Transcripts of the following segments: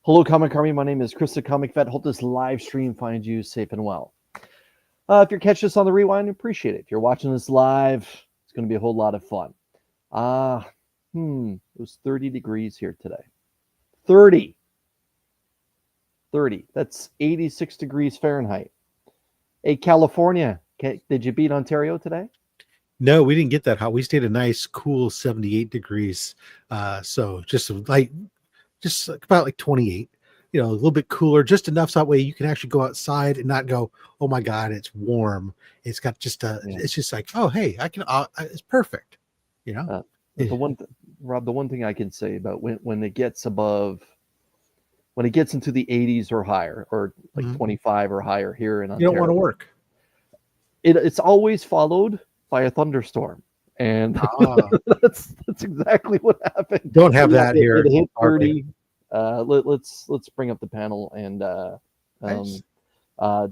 Hello, Comic Army. My name is Chris the Comic Vet. Hope this live stream finds you safe and well. If you're catching this on the rewind, appreciate it. If you're watching this live, it's going to be a whole lot of fun. It was 30 degrees here today. 30. That's 86 degrees Fahrenheit. Hey, California, did you beat Ontario today? No, we didn't get that hot. We stayed a nice, cool 78 degrees. So just about like 28. A little bit cooler, just enough so that way you can actually go outside and not go, oh my God, it's warm. It's got it's just like, oh, hey, I can, it's perfect. The one thing I can say about when it gets into the 80s or higher, or like 25 or higher here in Ontario, you don't want to work. It's always followed by a thunderstorm. And that's exactly what happened. Don't have that here. It hit 30. Let's bring up the panel and nice. Are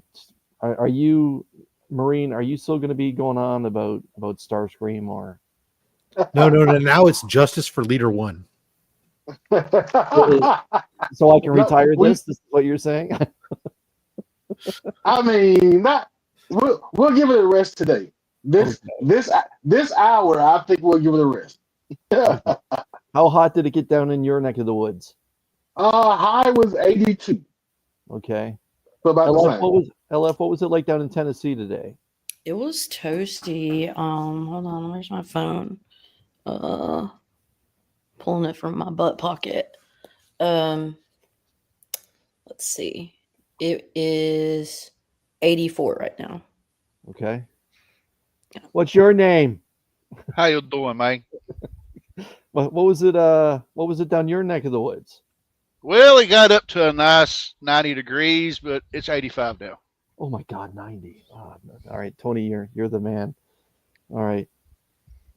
you, Maureen? Are you still going to be going on about Starscream or? No. Now it's justice for Leader One. So I can retire this. This is what you're saying. I mean, we'll give it a rest today. This hour, I think we'll give it a rest. How hot did it get down in your neck of the woods? High was 82. Okay. So about LF, what was it like down in Tennessee today? It was toasty. Hold on, where's my phone? Pulling it from my butt pocket. Let's see. It is 84 right now. Okay. What's your name? How you doing, man? What was it? What was it down your neck of the woods? Well, it got up to a nice 90 degrees, but it's 85 now. Oh my God, 90. Oh, all right, Tony, you're the man. All right,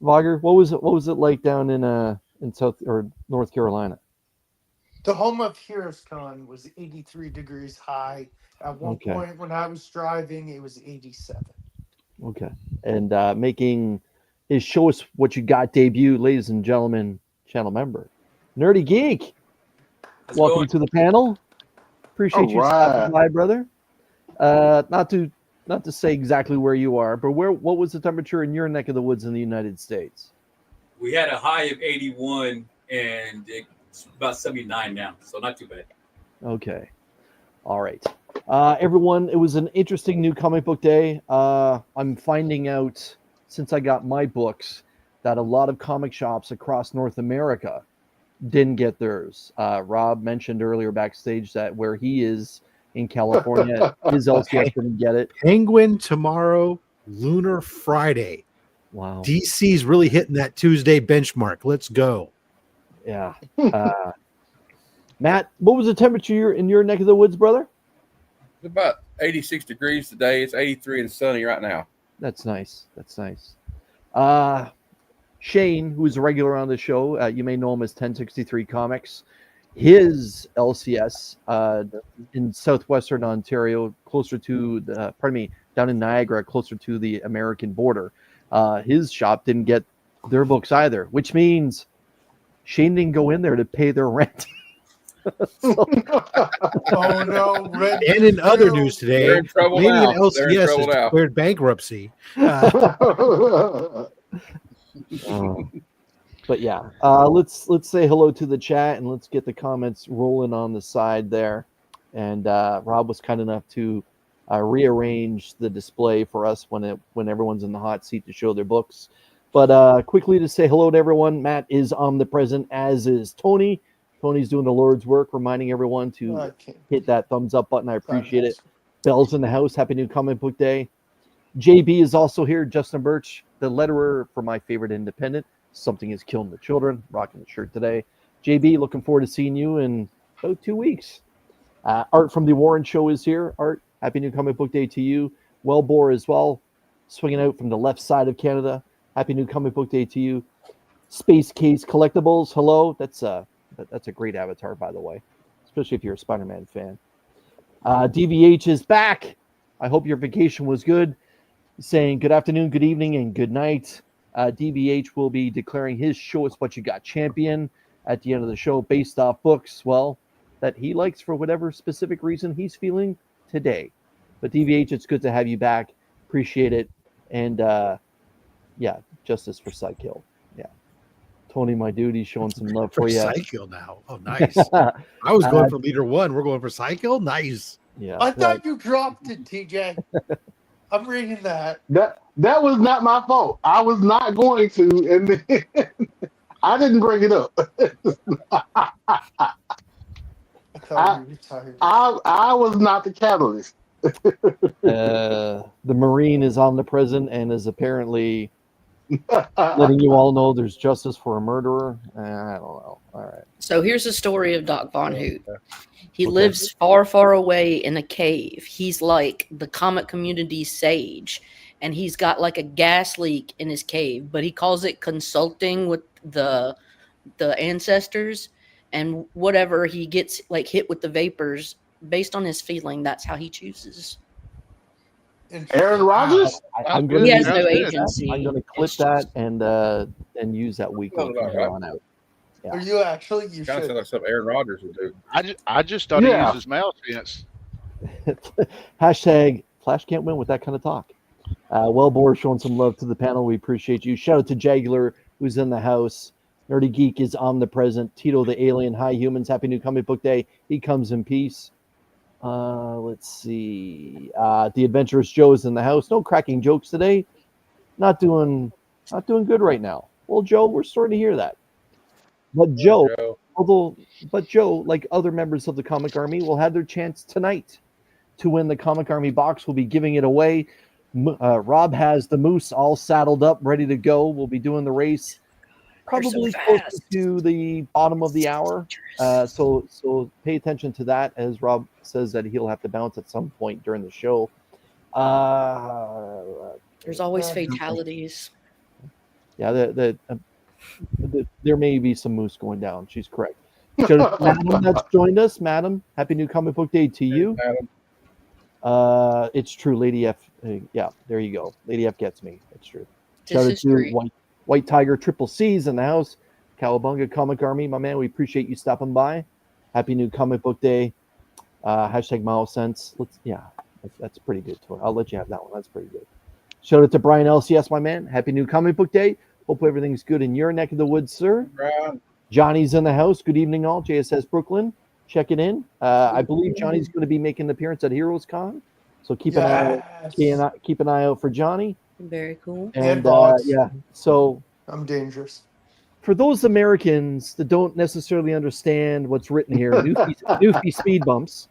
Vogger, what was it like down in South or North Carolina? The home of Heroes Con was 83 degrees high. At one point when I was driving, it was 87. Okay, and making his Show Us What You Got debut, ladies and gentlemen, channel member, Nerdy Geek. Welcome to the panel. Appreciate you stopping by, brother. Not to say exactly where you are, but what was the temperature in your neck of the woods in the United States? We had a high of 81 and it's about 79 now, so not too bad. Okay. All right. Everyone, it was an interesting new comic book day. I'm finding out, since I got my books, that a lot of comic shops across North America didn't get theirs. Rob mentioned earlier backstage that where he is in California, his LCS didn't get it. Penguin tomorrow, Lunar Friday. Wow. DC's really hitting that Tuesday benchmark. Let's go. Yeah. Matt, what was the temperature in your neck of the woods, brother? It's about 86 degrees today. It's 83 and sunny right now. That's nice. Shane, who's a regular on the show, you may know him as 1063 Comics. His LCS in southwestern Ontario, closer to down in Niagara, closer to the American border. His shop didn't get their books either, which means Shane didn't go in there to pay their rent. Oh no! And in other news today, they're in trouble Canadian now. LCS has declared bankruptcy. But yeah, let's say hello to the chat and let's get the comments rolling on the side there. And Rob was kind enough to rearrange the display for us when everyone's in the hot seat to show their books. But quickly to say hello to everyone, Matt is omnipresent, as is Tony. Tony's doing the Lord's work, reminding everyone to hit that thumbs up button. I appreciate it. Bell's in the house. Happy New Comic Book Day. JB is also here. Justin Birch, the letterer for my favorite independent, Something is Killing the Children, rocking the shirt today. JB, looking forward to seeing you in about 2 weeks. Art from the Warren Show is here. Art, Happy New Comic Book Day to you. Wellbore as well, swinging out from the left side of Canada. Happy New Comic Book Day to you. Space Case Collectibles, hello. That's a great avatar, by the way, especially if you're a Spider-Man fan. DVH is back. I hope your vacation was good. Saying good afternoon, good evening, and good night. DVH will be declaring his Show Us What You Got champion at the end of the show based off books. Well, that he likes for whatever specific reason he's feeling today. But DVH, it's good to have you back. Appreciate it. And yeah, justice for Psykill. Yeah. Tony, my dude, he's showing some love for you. Psykill now. Oh, nice. I was going for leader 1. We're going for Psykill. Nice. Yeah. I thought you dropped it, TJ. I'm reading that. That was not my fault. I was not going to, and then I didn't bring it up. I thought you were retired. I was not the catalyst. The Marine is omnipresent and is apparently letting you all know there's justice for a murderer. I don't know. All right. So here's the story of Doc Von Hoot. He lives far, far away in a cave. He's like the comic community sage, and he's got like a gas leak in his cave, but he calls it consulting with the ancestors, and whatever he gets like hit with the vapors based on his feeling, that's how he chooses. Aaron Rodgers? I'm Good. gonna He has Sounds no good. agency. I'm gonna clip It's just- that and use that weekly from here on out. Yeah. Are you actually? You Kind of should. sounds like something Aaron Rodgers would do. I just thought he Yeah. used his mouth sense. Hashtag Flash can't win with that kind of talk. Wellbore showing some love to the panel. We appreciate you. Shout out to Jagular, who's in the house. Nerdy Geek is omnipresent. Tito the Alien. Hi, humans. Happy New Comic Book Day. He comes in peace. Let's see. The Adventurous Joe is in the house. No cracking jokes today. Not doing good right now. Well, Joe, we're sorry to hear that. But Joe, like other members of the Comic Army, will have their chance tonight to win the Comic Army box. We'll be giving it away. Rob has the moose all saddled up, ready to go. We'll be doing the race probably close to the bottom of the hour. So pay attention to that, as Rob says that he'll have to bounce at some point during the show. There's always fatalities. Yeah, there may be some moose going down. She's correct. Shout out to Madam that's joined us. Madam, happy New Comic Book Day to you. It's true, Lady F. Yeah, there you go. Lady F gets me. It's true. Shout out to White Tiger Triple C's in the house. Cowabunga Comic Army, my man. We appreciate you stopping by. Happy New Comic Book Day. Hashtag Mile Sense. That's pretty good. I'll let you have that one. That's pretty good. Shout out to Brian LCS, my man. Happy New Comic Book Day. Hope everything's good in your neck of the woods, sir. Johnny's in the house. Good evening, all. JSS Brooklyn. Check it in. I believe Johnny's going to be making an appearance at Heroes Con. So keep an eye out for Johnny. Very cool. And Box. yeah, so I'm dangerous. for those Americans that don't necessarily understand what's written here, Newfie speed bumps.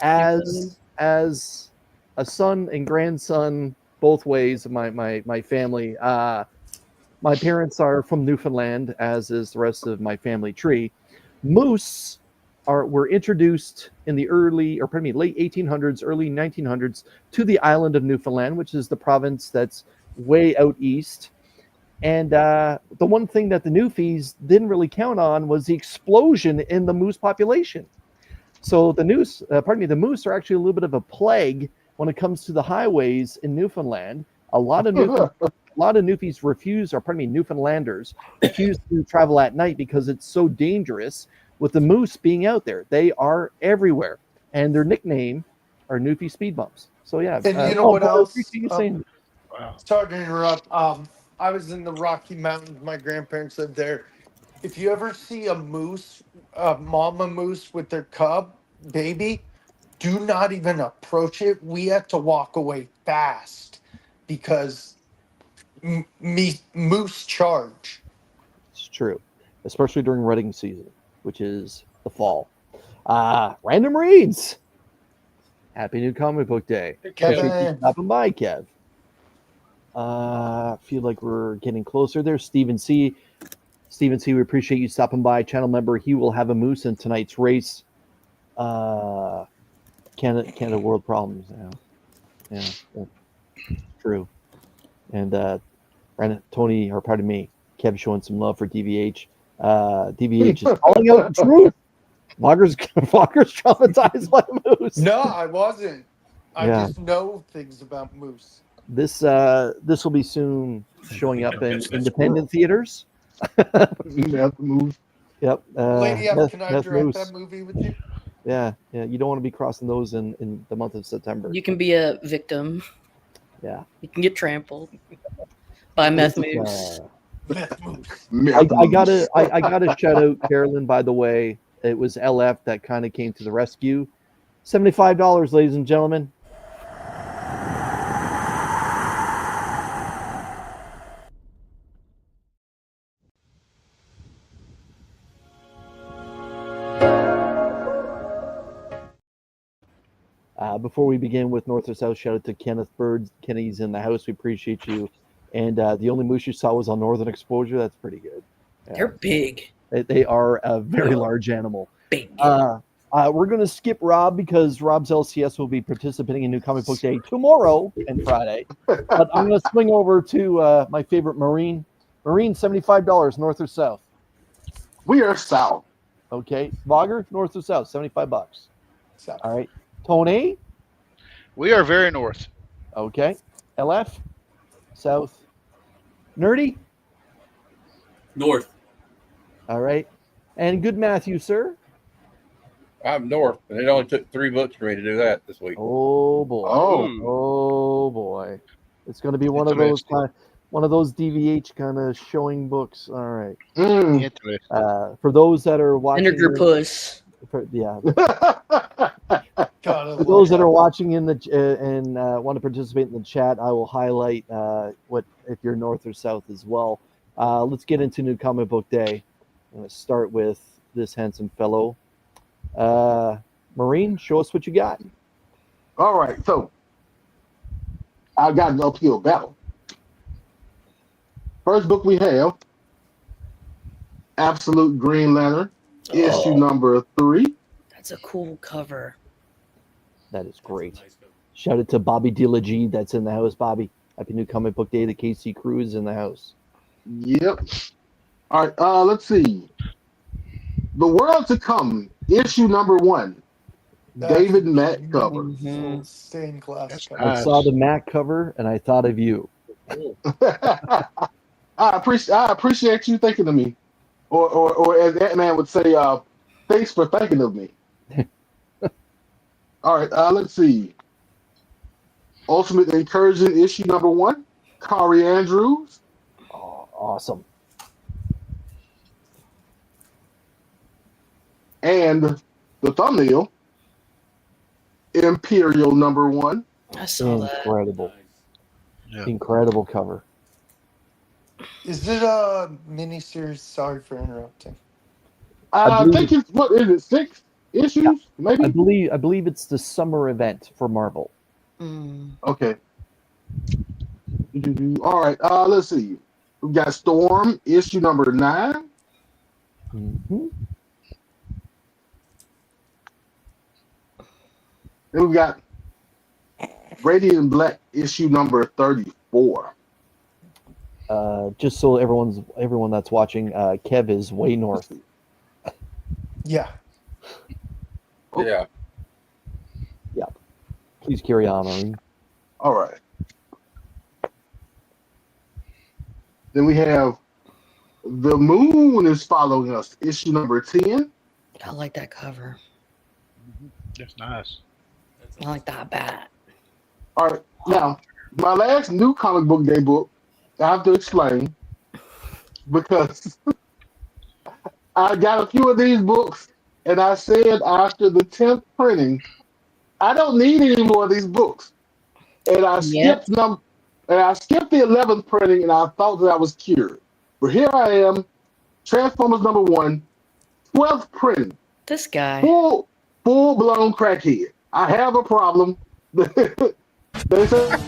As a son and grandson, both ways of my family. My parents are from Newfoundland, as is the rest of my family tree. Moose were introduced in the late 1800s, early 1900s to the island of Newfoundland, which is the province that's way out east. And the one thing that the Newfies didn't really count on was the explosion in the moose population. So the moose are actually a little bit of a plague when it comes to the highways in Newfoundland. A lot of Newfies Newfoundlanders refuse to travel at night because it's so dangerous with the moose being out there. They are everywhere, and their nickname are Newfie speed bumps. So yeah. And you know what else? Wow. Sorry to interrupt. I was in the Rocky Mountains. My grandparents lived there. If you ever see a moose, a mama moose with their cub baby, do not even approach it. We have to walk away fast because moose charge. It's true, especially during rutting season, which is the fall. Random reads. Happy New Comic Book Day. Kevin. Stopping by, Kev. Feel like we're getting closer there. Stephen C, we appreciate you stopping by. Channel member, he will have a moose in tonight's race. Canada World Problems. Yeah, true. And Tony, or pardon me, Kev showing some love for DVH. DVH is calling out the truth. Walker's traumatized by moose. No, I wasn't. I just know things about moose. This will be soon showing up in independent theaters. You have to move. Yep. Lady F, Meth- can I Meth direct Moose. that movie with you? Yeah. You don't want to be crossing those in the month of September. You can be a victim. Yeah. You can get trampled by meth It's, moose. Meth Moose. I gotta shout out Carolyn, by the way. It was LF that kind of came to the rescue. $75, ladies and gentlemen. Before we begin with North or South, shout out to Kenneth Bird. Kenny's in the house. We appreciate you. And the only moose you saw was on Northern Exposure. That's pretty good. Yeah. They're big. They are a very large animal. Big. We're going to skip Rob because Rob's LCS will be participating in New Comic Book Day tomorrow and Friday. But I'm going to swing over to my favorite Marine. Marine, $75, North or South? We are South. Okay. Vogger, North or South? $75. South. All right. Tony? We are very north. Okay. LF? South. Nerdy? North. All right. And good Matthew, sir? I'm north, and it only took 3 books for me to do that this week. Oh boy. Oh boy. It's going to be one of those DVH kind of showing books. All right. For those that are watching, Vinegar puss. For God, those that are watching in the and want to participate in the chat, I will highlight what if you're north or south as well. Let's get into New Comic Book Day. I'm going to start with this handsome fellow. Marine, show us what you got. All right, so I've got an uphill battle. First book we have, Absolute Green Lantern, issue number 3. That's a cool cover. That is great. Shout out to Bobby DeLaG that's in the house. Bobby, happy New Comic Book Day. The KC crew is in the house. Yep. All right, let's see. The World to Come, issue number 1. David Matt cover. Stained glass cover. I saw the Matt cover and I thought of you. I appreciate you thinking of me. Or as that man would say, thanks for thinking of me. All right, let's see. Ultimate Incursion, issue number 1. Kari Andrews. Oh, awesome. And the thumbnail, Imperial number 1. I saw that. Incredible. Yeah. Incredible cover. Is it a miniseries? Sorry for interrupting. I think it's, what is it, 6 issues? Maybe? I believe it's the summer event for Marvel. Okay. All right, let's see. We've got Storm, issue number 9. Mm-hmm. Then we've got Radiant Black, issue number 34. Just so everyone that's watching, Kev is way north. Yeah. Yeah. Yeah. Please carry on, Marine. All right. Then we have The Moon is Following Us, issue number 10. I like that cover. That's nice. I like that bat. All right. Now, my last New Comic Book Day book, I have to explain because I got a few of these books and I said after the 10th printing, I don't need any more of these books. And I skipped the 11th printing and I thought that I was cured. But here I am, Transformers number 1, 12th printing. This guy. Full blown crackhead. I have a problem. They say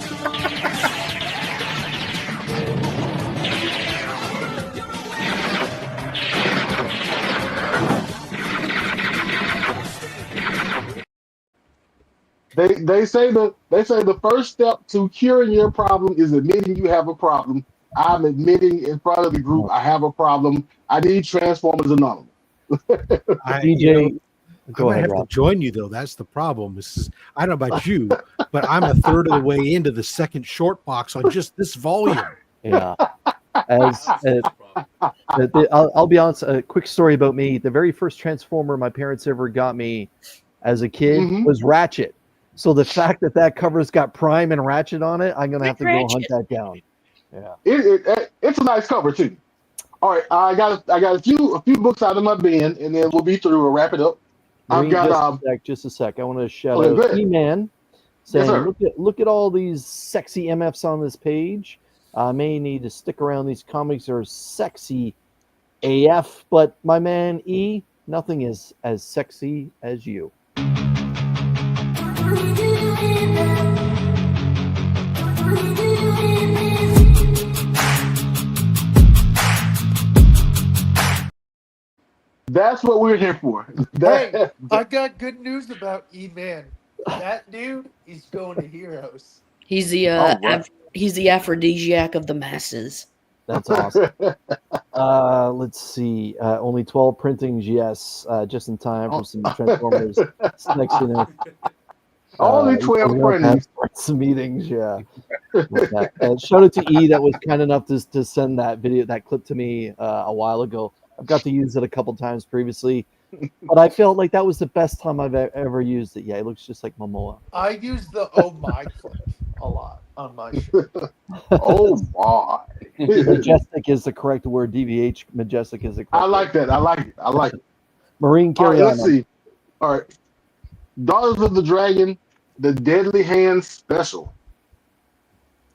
They say the first step to curing your problem is admitting you have a problem. I'm admitting in front of the group I have a problem. I need Transformers Anonymous. DJ, I might have to join you though. That's the problem. I don't know about you, but I'm a third of the way into the second short box on just this volume. Yeah. As I'll be honest. A quick story about me. The very first Transformer my parents ever got me as a kid was Ratchet. So the fact that that cover's got Prime and Ratchet on it, I'm gonna have to go hunt that down. Yeah, it's a nice cover too. All right, I got a few books out of my bin, and then we'll be through. We'll wrap it up. I've Marine, got just a sec. I want to shout okay, go out ahead. E-Man Yes, saying, sir. look at all these sexy MFs on this page. May need to stick around. These comics are sexy AF, but my man E, nothing is as sexy as you. That's what we're here for. Hey, I got good news about E-Man. That dude is going to Heroes. He's the All right. he's the aphrodisiac of the masses. That's awesome. Let's see. Only 12 printings, yes. Just in time for some Transformers sexiness. Only 12 we're gonna printings. start some meetings, yeah. Shout out to E that was kind enough to send that clip to me a while ago. I've got to use it a couple times previously, but I felt like that was the best time I've ever used it. Yeah, it looks just like Momoa. I use the "Oh my" clip a lot on my show. Oh my! Majestic is the correct word. DVH majestic is the correct I like word. that. I like it. Marine, All carry right, on. let's see. All right, Daughters of the Dragon, the Deadly Hands special.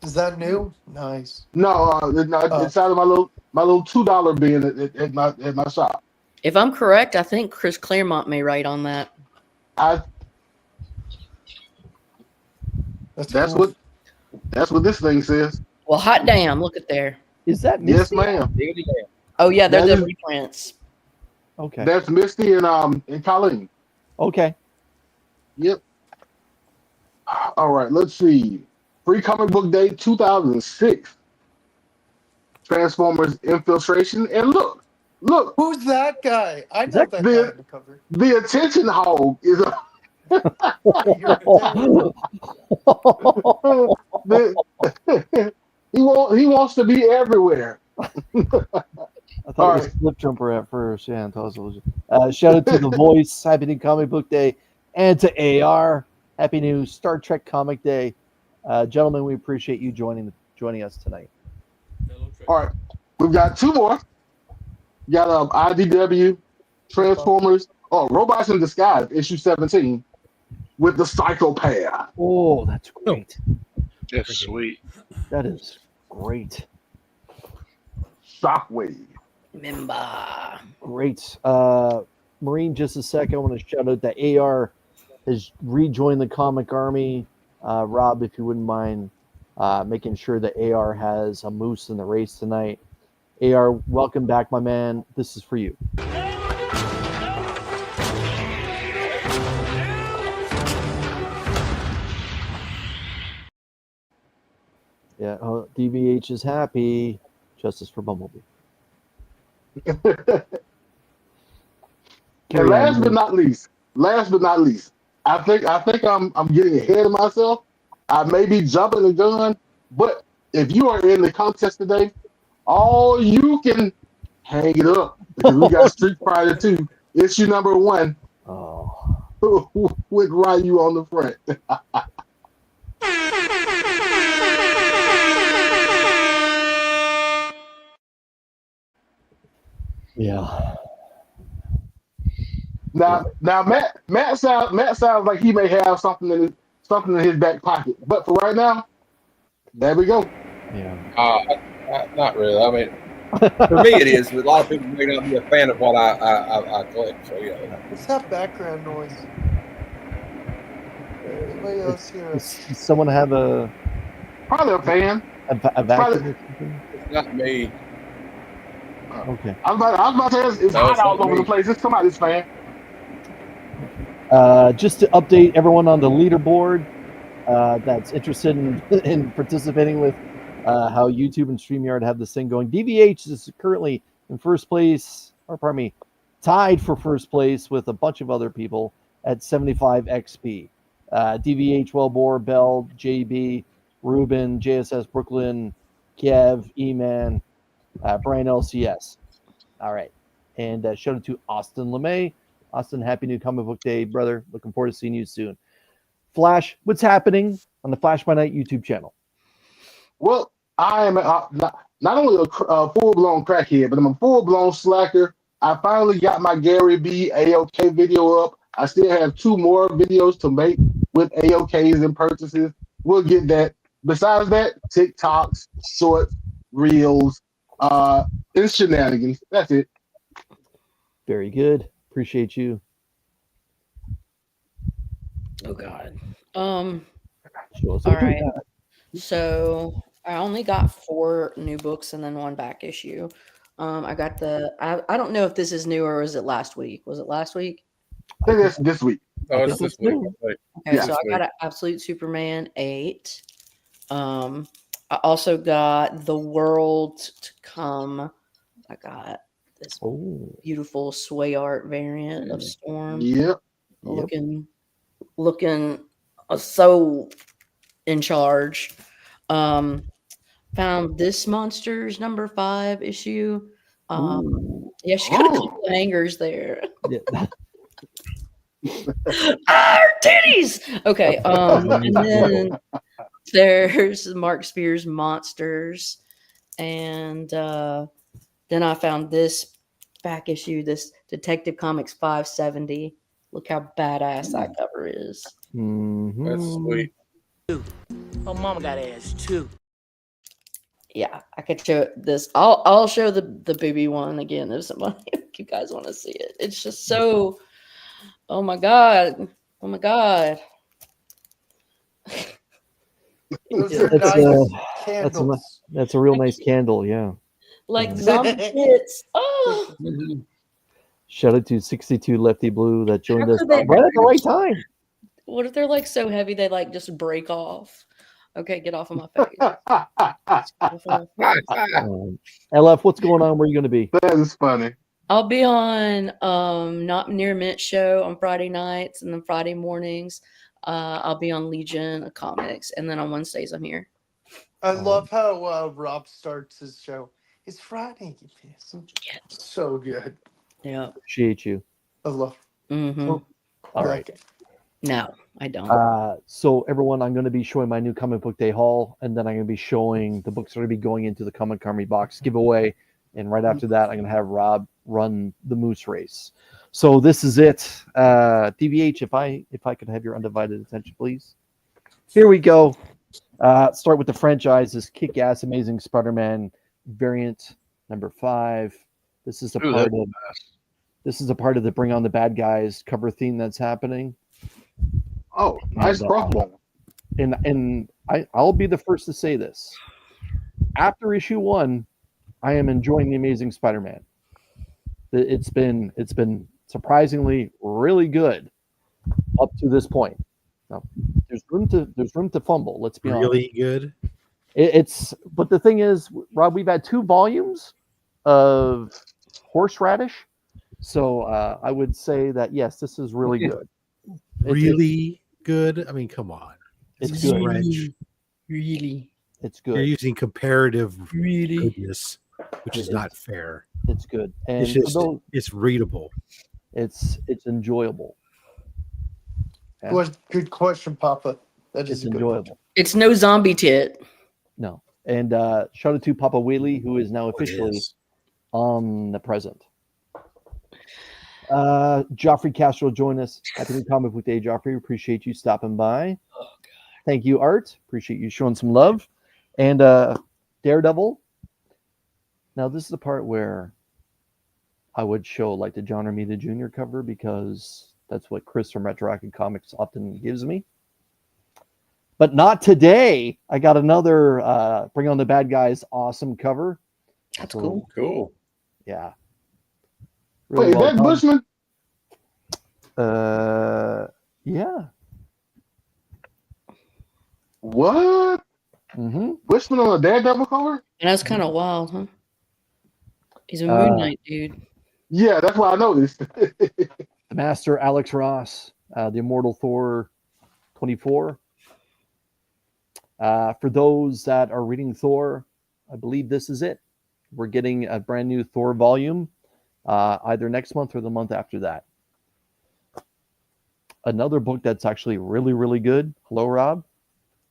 Is that new? Nice. No, it's out of my little $2 bin at my shop. If I'm correct, I think Chris Claremont may write on that. That's what this thing says. Well, hot damn! Look at there. Is that Yes, Misty? ma'am. Oh yeah, they're That the is- reprints. Okay. That's Misty and Colleen. Okay. Yep. All right, let's see. Free Comic Book Day 2006. Transformers Infiltration. And look, Who's that guy? I know that that guy on the cover. the attention hog is a he wants to be everywhere. I thought All it was right. Flip Jumper at first. Yeah, shout out to The Voice. Happy new Comic Book Day. And to AR. Happy new Star Trek Comic Day. Gentlemen, we appreciate you joining us tonight. All right, we've got two more. We got IDW, Transformers, Robots in Disguise, issue 17, with the Psychopath. Oh, that's great. That's sweet. That is great. Shockwave. Remember. Great. Marine, just a second. I want to shout out that AR has rejoined the comic army. Rob, if you wouldn't mind making sure that AR has a moose in the race tonight. AR, welcome back, my man. This is for you. Yeah, DVH is happy. Justice for Bumblebee. And Carry on, last but Marine. not least, I think I'm getting ahead of myself. I may be jumping the gun, but if you are in the contest today, all you can hang it up because we got Street Fighter 2 issue number 1 Oh, with Ryu on the front. yeah. Now Matt sounds like he may have something in his back pocket, but for right now, there we go. Yeah. Not really. I mean, for me it is, but a lot of people may not be a fan of what I collect. So yeah. What's that background noise? Anybody else hear Does us? someone have a Probably a fan. vacuum or something? It's not me. Okay. I was about to say it's No, hot it's all not over me. the place. It's somebody's fan. Just to update everyone on the leaderboard that's interested in participating with how YouTube and StreamYard have this thing going. DVH is currently in first place, or pardon me, tied for first place with a bunch of other people at 75 XP. DVH, Wellbore, Bell, JB, Ruben, JSS Brooklyn, Kiev, E-Man, Brian LCS. All right. And shout out to Austin LeMay. Austin, happy new comic book day, brother. Looking forward to seeing you soon. Flash, what's happening on the Flash by Night YouTube channel? Well, I am not only a full blown crackhead, but I'm a full blown slacker. I finally got my Gary B AOK video up. I still have 2 more videos to make with AOKs and purchases. We'll get that. Besides that, TikToks, shorts, reels, and shenanigans. That's it. Very good. Appreciate you. Oh God. Show us All what you right. got. So I only got 4 new books and then 1 back issue. I got I don't know if this is new or was it last week? Was it last week? I think that's this week. Oh, I it's think this it's week. new. Like, Okay, Yeah. so I got an Absolute Superman 8. I also got The World to Come. I got this Oh, beautiful sway art variant of Storm. Yep. yep. Looking so in charge. Found this Monsters number 5 issue. Yeah, she got a couple of hangers there. Yeah. Our titties. Okay. And then there's Mark Spears Monsters, and then I found this back issue, this Detective Comics 570. Look how badass that cover is. Mhm. that's sweet. Oh, mama got ass too. Yeah, I could show this. I'll show the booby one again if somebody if you guys want to see it. It's just so. Oh my god! Oh my god! Those Yeah, are that's, nice That's candles. a real nice candle. Yeah. Like zombie tits. Oh, Shout out to 62 Lefty Blue that joined How us could they- right at the right time. what if they're like so heavy they like just break off? Okay, get off of my face. LF, what's going on? Where are you going to be? That is funny. I'll be on Not Near Mint show on Friday nights, and then Friday mornings I'll be on Legion of Comics, and then on Wednesdays I'm here. I love how Rob starts his show. It's Friday, you piss. So good. Yeah. Appreciate you. I love. Mm-hmm. All right. No, I don't. So everyone, I'm going to be showing my new comic book day haul, and then I'm going to be showing the books that are going to be going into the Comic Army box giveaway. And right after that, I'm going to have Rob run the moose race. So this is it. DVH, if I could have your undivided attention, please. Here we go. Start with the franchise. This kick-ass, amazing Spider-Man variant number 5. This is a Ooh, part that- of. This is a part of the Bring on the Bad Guys cover theme that's happening. Oh, nice crossbow. And I'll be the first to say this. After issue 1, I am enjoying the Amazing Spider-Man. It's been surprisingly really good up to this point. Now, there's room to fumble. Let's be honest. Really good. But the thing is, Rob, we've had 2 volumes of horseradish, so I would say that yes, this is really good. Really good. I mean, come on. It's a good. stretch. Really, It's You're good. using comparative really. goodness, which is It not fair. It's good, and It's just for those, it's readable. it's enjoyable. Yeah. What good question, Papa. That is It's a good one. enjoyable. It's no zombie tit. No, and shout out to Papa Wheelie, who is now officially is. omnipresent. Joffrey Castro joined us. Happy New Comic Book Day, Joffrey. Appreciate you stopping by. Oh, God. Thank you, Art. Appreciate you showing some love. And Daredevil. Now, this is the part where I would show like the John Romita Jr. cover because that's what Chris from Retroactive Comics often gives me. But not today. I got another Bring on the Bad Guys awesome cover. That's So, cool. Cool. Yeah. Wait, is that done. Bushman? Yeah. What? Mm-hmm. Bushman on a Daredevil cover? And that's kind of wild, huh? He's a Uh, Moon Knight dude. Yeah, that's what I noticed. The Master Alex Ross, the Immortal Thor 24. For those that are reading Thor, I believe this is it. We're getting a brand new Thor volume. either next month or the month after that. Another book that's actually really, really good, hello, Rob,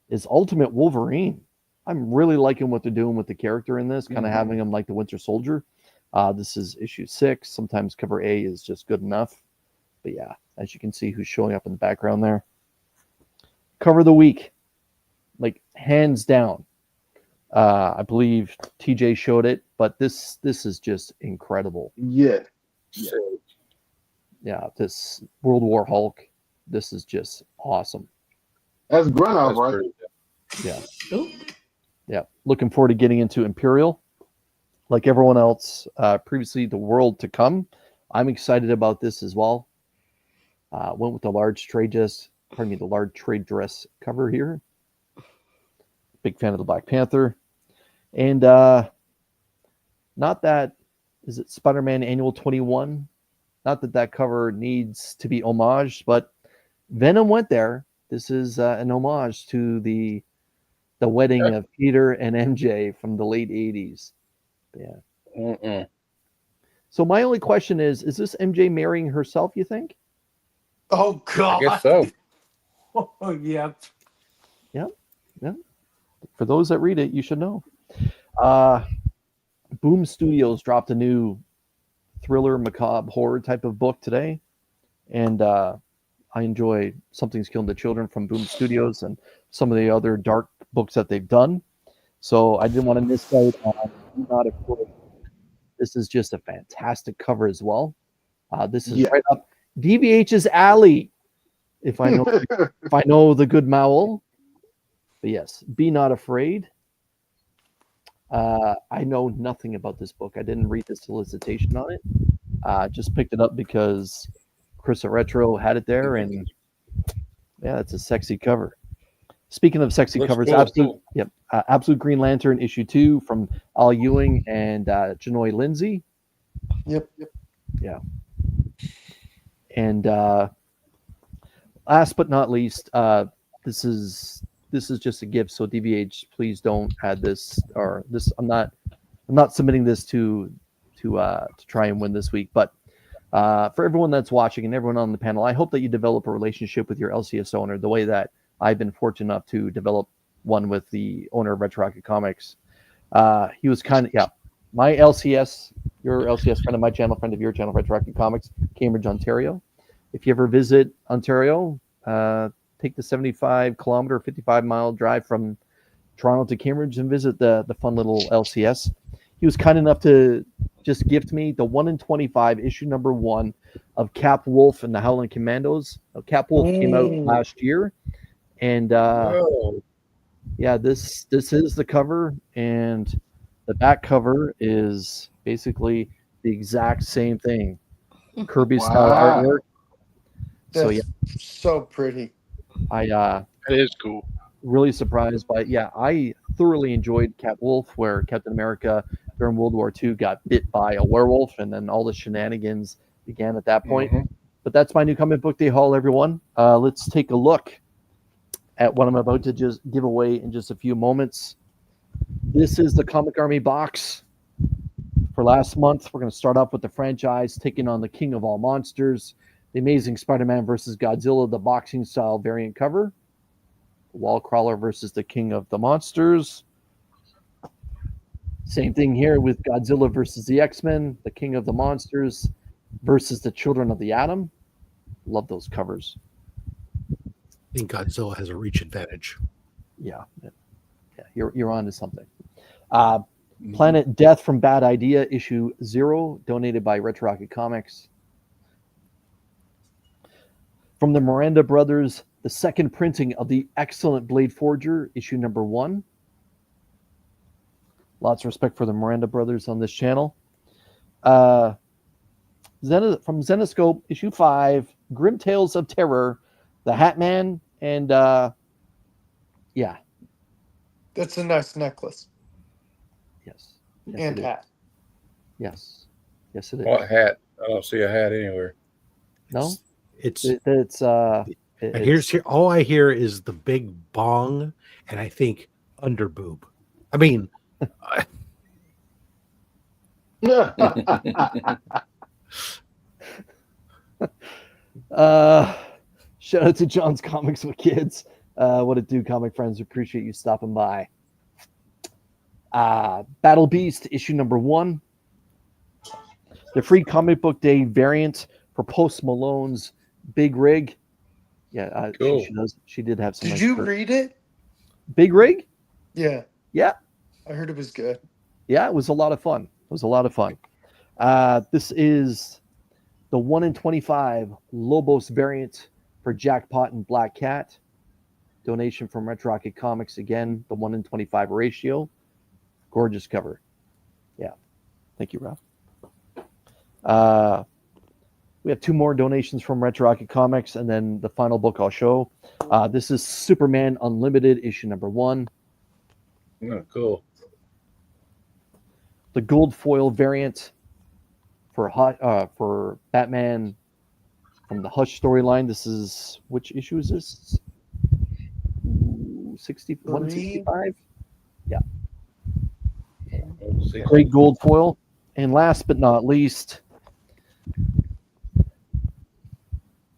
is Ultimate Wolverine. I'm really liking what they're doing with the character in this, kind of having him like the Winter Soldier. This is issue 6. Sometimes cover A is just good enough. But yeah, as you can see who's showing up in the background there. Cover of the week, like hands down. I believe TJ showed it, but this is just incredible. Yeah. Yeah, this World War Hulk, this is just awesome. That's Grunov, right? pretty- Yeah. Ooh. Yeah. Looking forward to getting into Imperial. Like everyone else, previously the World to Come. I'm excited about this as well. Went with the large trade dress cover here. Big fan of the Black Panther. And not that, is it Spider-Man Annual 21? Not that cover needs to be homaged, but Venom went there. This is an homage to the wedding of Peter and MJ from the late 80s. Yeah. So my only question is this MJ marrying herself, you think? Oh God. I guess so. Oh yeah. Yeah. For those that read it, you should know. Boom Studios dropped a new thriller, macabre, horror type of book today. And I enjoy Something's Killing the Children from Boom Studios and some of the other dark books that they've done. So I didn't want to miss out on Not Afraid. This is just a fantastic cover as well. This is right up DBH's alley. If I know the good Maul. But yes, Be Not Afraid. I know nothing about this book. I didn't read the solicitation on it. Just picked it up because Chris Retro had it there, and yeah, it's a sexy cover. Speaking of sexy covers, cool. Absolute Green Lantern issue 2 from Al Ewing and Janoy Lindsay. Yep. Yeah. And last but not least, this is just a gift. So DVH, please don't add this or this. I'm not submitting this to try and win this week. But for everyone that's watching and everyone on the panel, I hope that you develop a relationship with your LCS owner the way that I've been fortunate enough to develop one with the owner of Retro Rocket Comics. He was my LCS, your LCS friend of my channel, friend of your channel, Retro Rocket Comics, Cambridge, Ontario. If you ever visit Ontario, take the 75-kilometer, 55-mile drive from Toronto to Cambridge and visit the fun little LCS. He was kind enough to just gift me the 1 in 25 issue number 1 of Cap Wolf and the Howling Commandos. Cap Wolf came out last year, and this is the cover, and the back cover is basically the exact same thing. Kirby style artwork. That's so pretty. It is cool. Really surprised by I thoroughly enjoyed Cat Wolf, where Captain America during World War II got bit by a werewolf, and then all the shenanigans began at that point. But that's my new comic book day haul, everyone. Let's take a look at what I'm about to just give away in just a few moments. This is the Comic Army box for last month. We're going to start off with the franchise taking on the King of All Monsters, the Amazing Spider-Man versus Godzilla, the boxing style variant cover. Wallcrawler versus the King of the Monsters. Same thing here with Godzilla versus the X-Men, the King of the Monsters versus the Children of the Atom. Love those covers. I think Godzilla has a reach advantage. Yeah, you're on to something. Planet Death from Bad Idea, issue 0, donated by Retro Rocket Comics. From the Miranda Brothers, the second printing of the excellent Blade Forger, issue number 1. Lots of respect for the Miranda Brothers on this channel. From Zenoscope, issue 5, Grim Tales of Terror, the Hat Man, and That's a nice necklace. Yes, And hat. Yes, it is. What hat? I don't see a hat anywhere. No, It's it's all I hear is the big bong, and I think underboob. I mean, Shout out to John's Comics with Kids. What it do, comic friends? Appreciate you stopping by. Battle Beast issue number 1. The free comic book day variant for Post Malone's Big Rig. Yeah, Cool. she did have some. Did nice you work. read it? Big Rig? Yeah, Yeah. I heard it was good. Yeah, it was a lot of fun. This is the 1 in 25 Lobos variant for Jackpot and Black Cat. Donation from Red Rocket Comics. Again, the 1 in 25 ratio. Gorgeous cover. Yeah. Thank you, Rob. We have 2 more donations from Red Rocket Comics, and then the final book I'll show. This is Superman Unlimited, issue number 1. Oh, cool. The gold foil variant for Batman from the Hush storyline. This is, which issue is this? 165? Yeah. Great gold foil. And last but not least,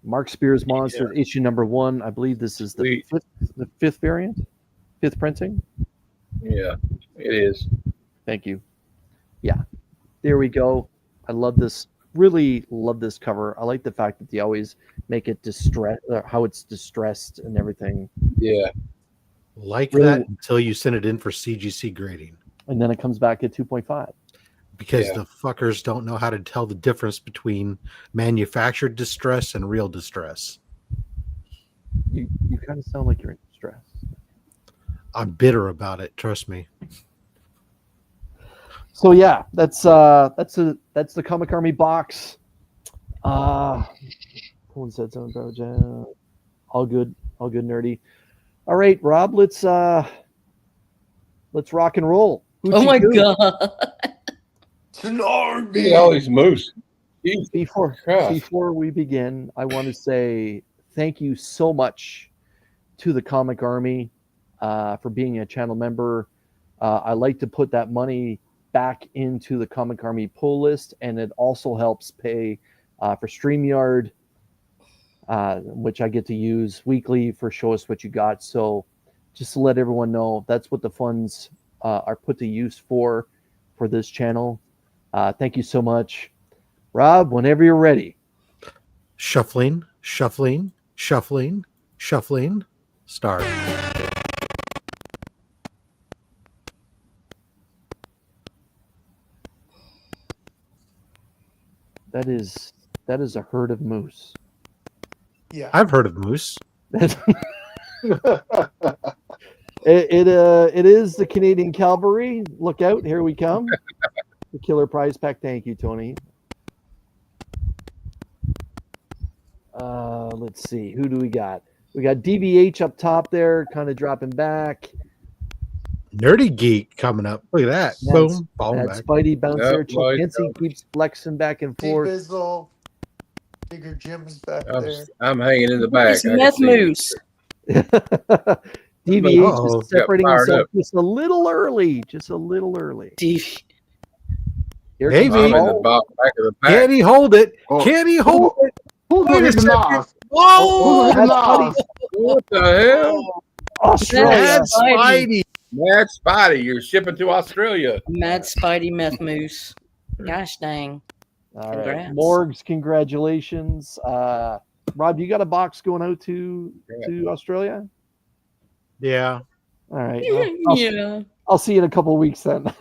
Mark Spears Monsters, issue number 1. I believe this is the fifth variant, 5th printing. Yeah, it is. Thank you. Yeah, there we go. I love this. Really love this cover. I like the fact that they always make it how it's distressed and everything. Yeah. Like Really? that until you send it in for CGC grading. And then it comes back at 2.5. Because the fuckers don't know how to tell the difference between manufactured distress and real distress. You kind of sound like you're in distress. I'm bitter about it. Trust me. So yeah, that's the Comic Army box. Someone said something about all good, nerdy. All right, Rob, let's rock and roll. Oh my god! It's an army. Look at all these moose. Before we begin, I want to say thank you so much to the Comic Army for being a channel member. I like to put that money back into the Comic Army pull list, and it also helps pay for StreamYard, which I get to use weekly for Show Us What You Got. So just to let everyone know, that's what the funds are put to use for this channel. Thank you so much. Rob, whenever you're ready. Shuffling. Start. That is a herd of moose. Yeah, I've heard of moose. It is the Canadian Cavalry. Look out, here we come. The killer prize pack. Thank you, Tony. Let's see. Who do we got? We got DVH up top there, kind of dropping back. Nerdy Geek coming up. Look at that. Boom. Falling back. Spidey bouncer. Yep, Chuck Yancey keeps flexing back and forth. Bizzle. Bigger Jim's back there. I'm hanging in the back. It's Meth Moose. DVH is separating got fired himself up. just a little early. Here Maybe. comes I'm in Paul. the back of the pack. Can he hold it? Oh. Can he hold it? Who's Wait a looking second. Nas? Whoa! Who's looking That's Nas? What the hell? Australia. Mad Spidey. Mad Spidey, you're shipping to Australia. Mad Spidey Meth Moose. Gosh dang. All right. Congrats. Morgs, congratulations. Rob, you got a box going out to Australia? Yeah. All right. Yeah. I'll see you in a couple of weeks then.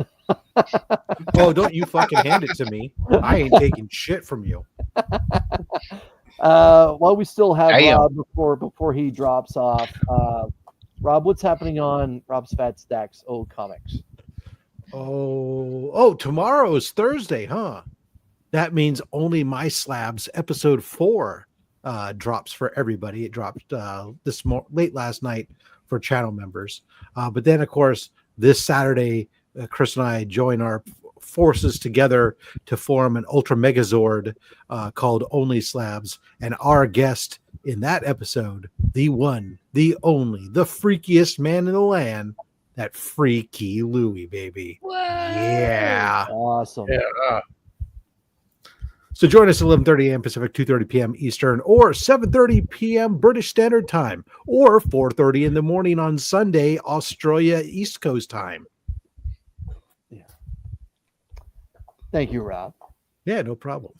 Oh, don't you fucking hand it to me. I ain't taking shit from you. While we still have Damn. Rob before he drops off, Rob, what's happening on Rob's Fat Stacks old comics? Oh, tomorrow is Thursday, huh? That means Only My Slabs episode 4 drops for everybody. It dropped late last night for channel members. But then, of course, this Saturday, Chris and I join our forces together to form an Ultra Megazord called Only Slabs. And our guest in that episode, the one, the only, the freakiest man in the land, that Freaky Louie, baby. What? Yeah. Awesome. Yeah. So join us at 11:30 a.m. Pacific, 2:30 p.m. Eastern, or 7:30 p.m. British Standard Time, or 4:30 in the morning on Sunday, Australia East Coast time. Yeah. Thank you, Rob. Yeah, no problem.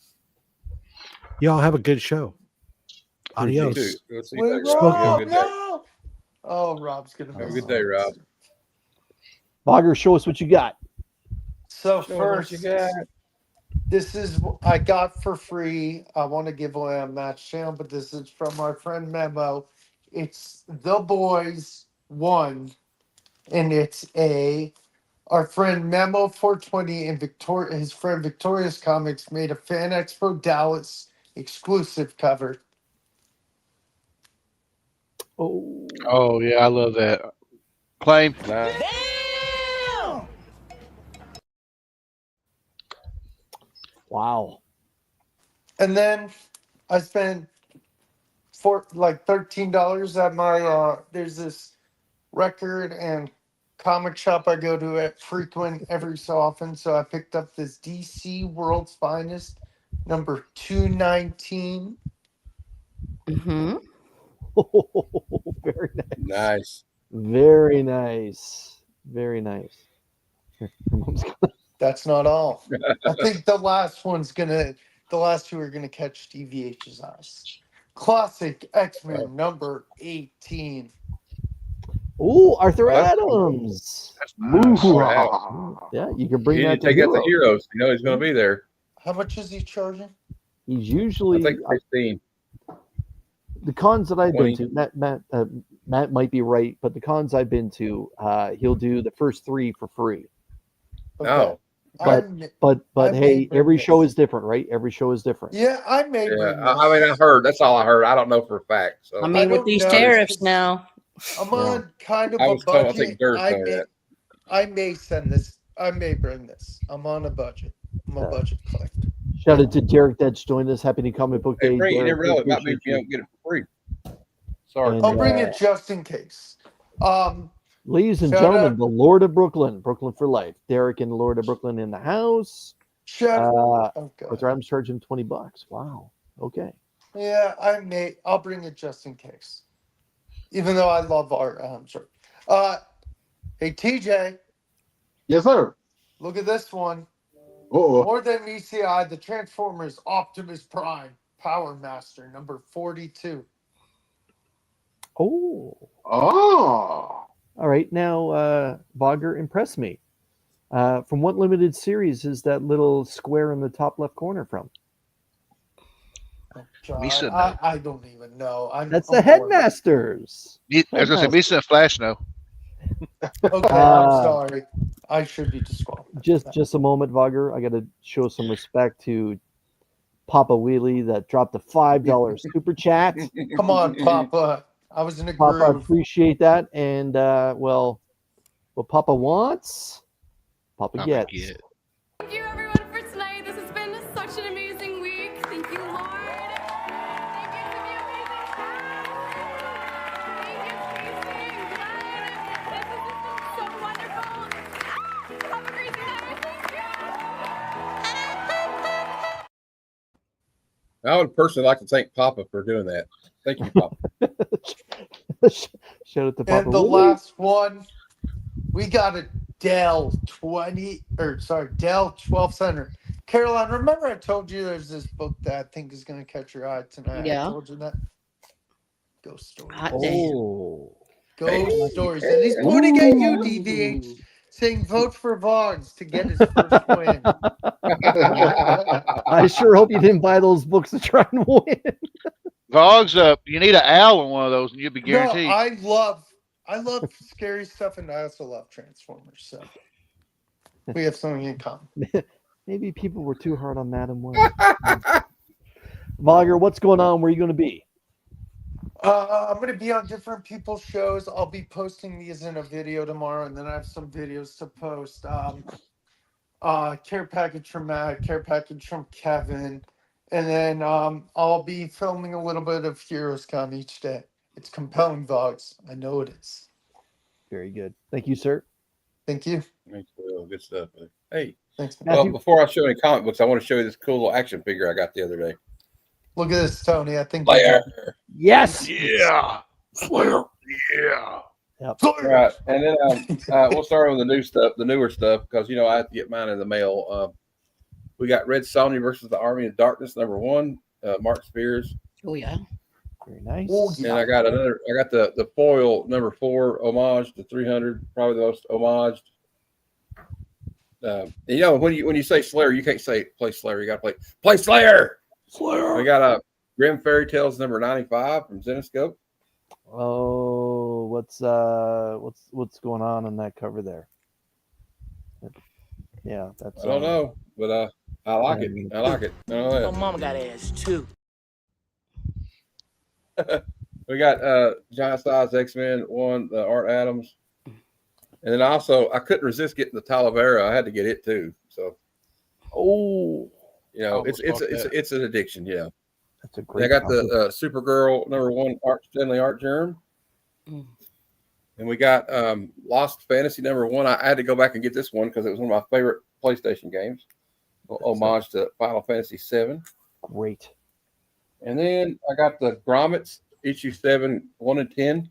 Y'all have a good show. Adios. You too. We'll see you Wait, later, Rob. You have a Rob, good day. no! Oh, Rob's gonna Have a miss good day, it. Rob. Bogger, show us what you got. So Show 'em what first, you got. this is what I got for free. I want to give away a match channel, but this is from our friend Memo. It's The Boys 1, and it's our friend Memo 420 and his friend Victoria's Comics made a Fan Expo Dallas exclusive cover. Oh, Oh yeah, I love that. Claim. Nice. wow. And then I spent $13 at my there's this record and comic shop I go to at frequent every so often. So I picked up this DC World's Finest number 219. Mm-hmm. Very nice. Nice. Very nice. Very nice. Here, your mom's gonna- That's not all. I think the last two are gonna catch Stevie H's eyes. Classic X-Men number 18. Ooh, Arthur Well, that's Adams. That's nice. Wow. Yeah, you can bring You that need to to take that to Hero. Heroes. You know he's going to be there. How much is he charging? He's I usually think 15. the cons that I've been 20. to. Matt might be right, but the cons I've been to, he'll do the first 3 for free. Oh, But I may hey, bring every this. show is different, right? Every show is different. Yeah, I may yeah. bring this. I mean, I heard. That's all I heard. I don't know for a fact. So I mean, with don't these know, tariffs 'cause now, I'm on kind of I a was told. I budget. think Dirk told me that. I may send this. I may bring this. I'm on a budget. I'm a budget collector. Shout out to Derek that's joined us. Happy to Comic Book Hey, Day. bring it. You Derek, never know. we It might be appreciate you don't get it for free. Sorry. And, I'll bring it just in case. Ladies and Shout gentlemen, out- the Lord of Brooklyn, Brooklyn for life. Derek and the Lord of Brooklyn in the house. Shut up. Oh, God. Arthur Adams charging $20. Wow. Okay. Yeah, I'll bring it just in case. Even though I love art. I'm sure. Hey, TJ, Yes, sir. look at this one. Uh-oh. More than meets the eye, the Transformers Optimus Prime Power Master number 42. Oh. Oh. All right. Now, Bogger, impress me. From what limited series is that little square in the top left corner from? Oh, God, Misa, I don't even know. That's the Headmasters. I was gonna say Misa and Flash. No. Okay, I'm sorry. I should be disqualified. Just a moment, Vogger. I got to show some respect to Papa Wheelie that dropped a $5 super chat. Come on, Papa. I was in a Papa, groove. appreciate that. And well, what Papa wants, Papa gets. Thank you, everyone, for tonight. This has been such an amazing week. Thank you, Lord. Thank you to the amazing cast. Thank you, Tracy and Glenn. This has just been so wonderful. Have a crazy night. Thank you. I would personally like to thank Papa for doing that. Thank you, Papa. Shout out to Papa And the Wheelie. last one, we got a Dell 1200. Caroline, remember I told you there's this book that I think is going to catch your eye tonight? Yeah. I told you that. Ghost Stories. hot damn. Oh. Ghost Stories. And he's pointing at you, DVH, saying vote for Voggs to get his first win. I sure hope you didn't buy those books to try and win. Vogs up. You need an owl in one of those, and you'll be No, guaranteed. I love scary stuff, and I also love Transformers. So we have something in common. Maybe people were too hard on Madam Web. Vogger, what's going on? Where are you going to be? I'm going to be on different people's shows. I'll be posting these in a video tomorrow, and then I have some videos to post. Care package from Matt, care package from Kevin, and then I'll be filming a little bit of Heroes Con each day. It's compelling vlogs. I know it is. Very good. Thank you, sir. Thank you. Thanks, Will. Good stuff. Buddy. Hey, Thanks, man. Well, Matthew? before I show any comic books, I want to show you this cool little action figure I got the other day. Look at this, Tony. I think you Slayer. got Yes. Yeah. Slayer. Yeah. All right, and then we'll start with the new stuff, the newer stuff, because I have to get mine in the mail. We got Red Sonja versus the Army of Darkness #1, Mark Spears, Oh yeah. Very nice. Oh, and I got the foil #4 homage to 300, probably the most homaged. When you say Slayer, you can't say play Slayer. You got to play Slayer. Slayer. We got Grim Fairy Tales #95 from Zenoscope. Oh, what's going on that cover there? Yeah, that's. I don't know, but I like it. I like it. I don't know My mama got ass too. that. We got Giant Size X-Men 1, the Art Adams, and then also I couldn't resist getting the Talavera. I had to get it too. So, it's an addiction. Yeah. That's a great. I got the Supergirl #1 Stanley Art Germ. And we got Lost Fantasy #1. I had to go back and get this one because it was one of my favorite PlayStation games. Homage to Final Fantasy VII. Great. And then I got the Grommets issue 7, 1 and 10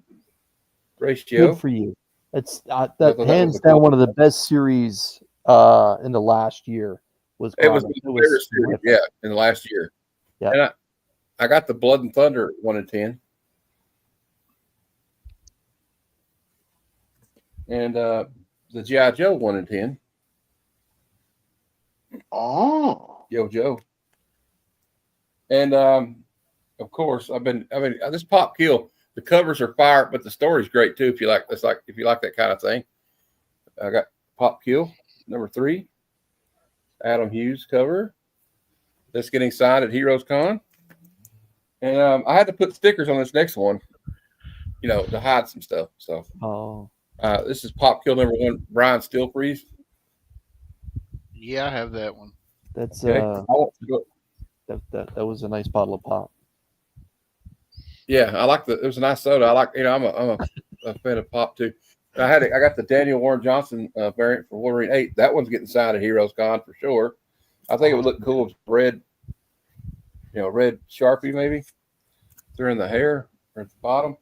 ratio. Good for you. That's thought that that hands was a down cool one of the best series in the last year. It was my favorite series, yeah, in the last year. Yeah. And I got the Blood and Thunder 1 and 10. And the G.I. Joe 1 and 10. Oh. Yo Joe. And of course, I've been this Pop Kill. The covers are fire, but the story's great too. If you like that kind of thing. I got Pop Kill #3. Adam Hughes cover. That's getting signed at Heroes Con. And I had to put stickers on this next one, to hide some stuff. So this is Pop Kill #1, Brian Stillfreeze. Yeah, I have that one. That's Okay. that was a nice bottle of pop. Yeah, I like it was a nice soda. I like, I'm a fan of pop too. I got the Daniel Warren Johnson variant for Wolverine 8. That one's getting signed at Heroes Con for sure. I think it would look cool with red, red Sharpie maybe through in the hair or at the bottom.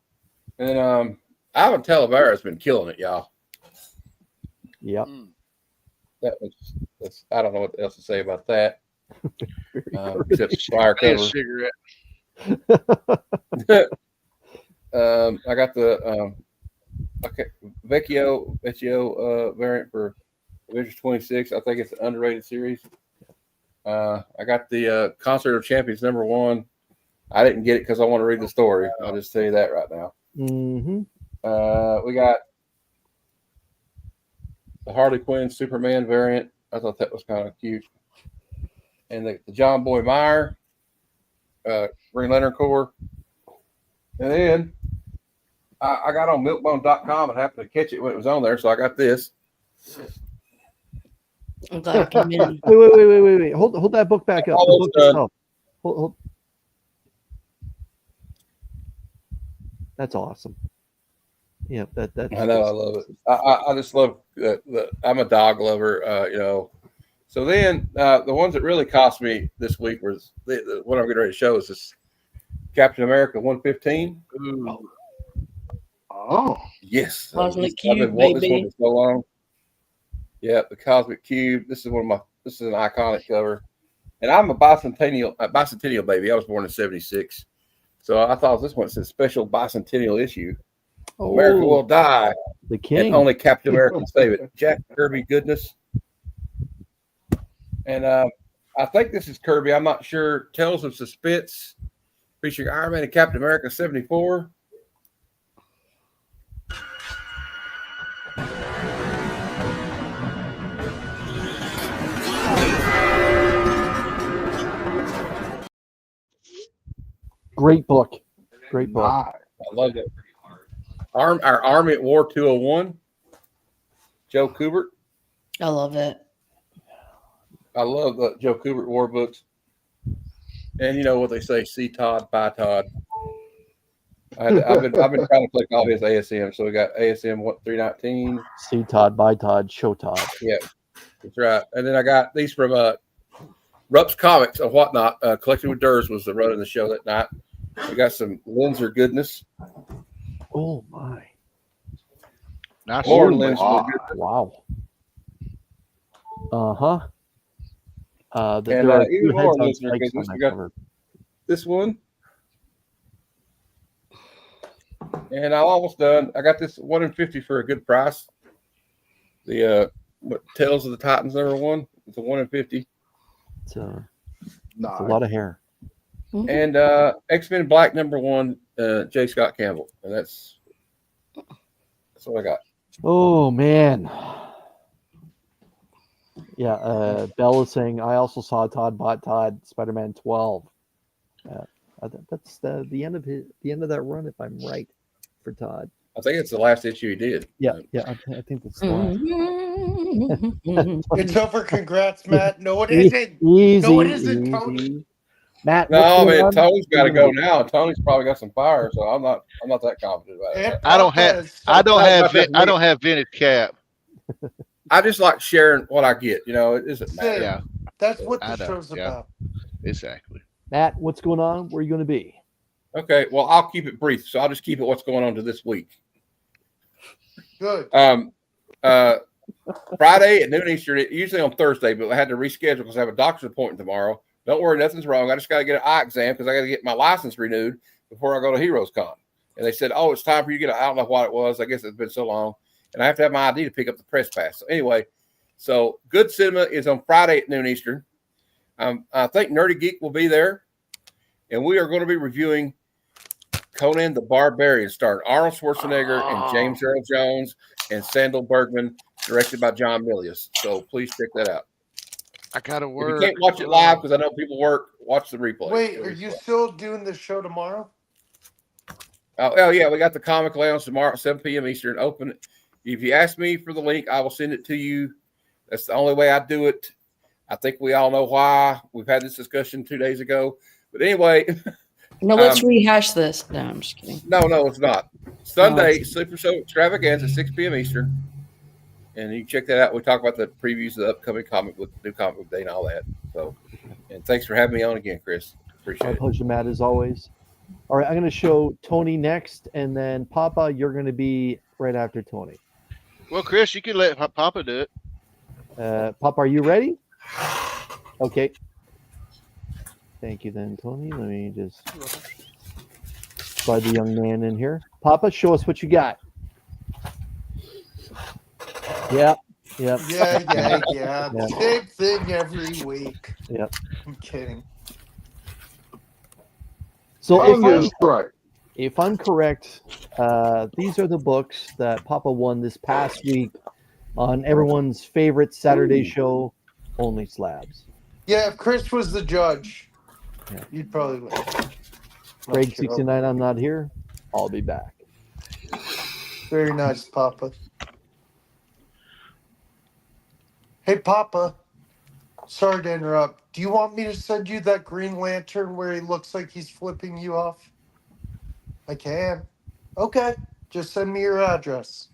And then Ivan Talavera has been killing it, y'all. Yeah. That's I don't know what else to say about that. Except fire Need a cover. cigarette. I got the Vecchio variant for Avengers 26. I think it's an underrated series. I got the Concert of Champions #1. I didn't get it because I want to read the story. I'll just tell you that right now. Mm-hmm. We got the Harley Quinn Superman variant. I thought that was kind of cute. And the John Boy Meyer Green Lantern Corps. And then I got on milkbone.com and happened to catch it when it was on there, so I got this. I'm glad I came in. Wait. Hold that book back up. The Almost book done. itself. Hold. That's awesome. Yeah, that's. I know, I love it. I just love I'm a dog lover, So then the ones that really cost me this week was what I'm getting ready to show is this Captain America 115. Ooh. Oh. Yes. Cosmic I've Cube, been wanting this one baby. for so long. Yeah, the Cosmic Cube. This is an iconic cover. And I'm a bicentennial baby. I was born in 76. So I thought this one said special bicentennial issue. America will die. The king. And only Captain America can save it. Jack Kirby goodness. And I think this is Kirby. I'm not sure. Tales of Suspense featuring Iron Man and Captain America 74. Great book. Great book. Nice. I love it. Our Army at War 201. Joe Kubert. I love it. I love the Joe Kubert war books. And you know what they say, see Todd, buy Todd. I've been trying to click all his ASM. So we got ASM 319. See Todd, buy Todd, show Todd. Yeah. That's right. And then I got these from Rupp's Comics and whatnot. Collected with Durs was the run of the show that night. We got some Linzer goodness. Oh my! Nice. More Oh, Linzer wow. goodness. Wow. Uh-huh. And There are even two more heads on Linzer spikes on goodness. that We got cover. this one. And I'm almost done. I got this 1 in 50 for a good price. The Tales of the Titans #1. It's a 1 in 50. It's a Nah. lot of hair. And X-Men Black #1, J. Scott Campbell. And that's what I got. Oh man. Yeah, Bell is saying I also saw Todd bought Todd Spider-Man 12. That's the end of that run, if I'm right, for Todd. I think it's the last issue he did. Yeah, I think that's the last. It's over. Congrats, Matt. No, it isn't. Easy, No, it isn't, Tony. easy. Matt, No, what's I going mean on? Tony's got to go now. Tony's probably got some fire, so I'm not that confident about it. I don't have vintage cap. I just like sharing what I get. You know, it doesn't matter. Yeah. That's what I the know, show's yeah. about. Exactly. Matt, what's going on? Where are you going to be? Okay, well, I'll keep it brief. So I'll just keep it what's going on to this week. Good. Friday at noon Eastern, usually on Thursday, but I had to reschedule because I have a doctor's appointment tomorrow. Don't worry, nothing's wrong. I just got to get an eye exam because I got to get my license renewed before I go to Heroes Con. And they said, oh, it's time for you to get I don't know what it was. I guess it's been so long. And I have to have my ID to pick up the press pass. So anyway, so Good Cinema is on Friday at noon Eastern. I think Nerdy Geek will be there. And we are going to be reviewing Conan the Barbarian, starring Arnold Schwarzenegger and James Earl Jones and Sandal Bergman, directed by John Milius. So please check that out. I gotta work. If you can't watch it live because I know people work, watch the replay. Wait, are you still doing the show tomorrow? Oh yeah, we got the Comic Lounge tomorrow at 7 p.m. Eastern. Open. If you ask me for the link, I will send it to you. That's the only way I do it. I think we all know why. We've had this discussion 2 days ago. But anyway. No, let's rehash this. No, I'm just kidding. No, it's not. Sunday, Sleeper Show Extravaganza at 6 p.m. Eastern. And you can check that out. We talk about the previews of the upcoming new comic book day and all that. So, and thanks for having me on again, Chris. Appreciate My it. pleasure, Matt, as always. All right, I'm going to show Tony next, and then Papa, you're going to be right after Tony. Well, Chris, you can let Papa do it. Papa, are you ready? Okay. Thank you then, Tony. Let me just slide the young man in here. Papa, show us what you got. Yep. Yeah. Same thing every week. Yep. I'm kidding. So if I'm correct, these are the books that Papa won this past week on everyone's favorite Saturday show, Only Slabs. Yeah, if Chris was the judge, you'd probably win. Craig 69, I'm not here. I'll be back. Very nice, Papa. Hey, Papa. Sorry to interrupt. Do you want me to send you that Green Lantern where he looks like he's flipping you off? I can. Okay. Just send me your address.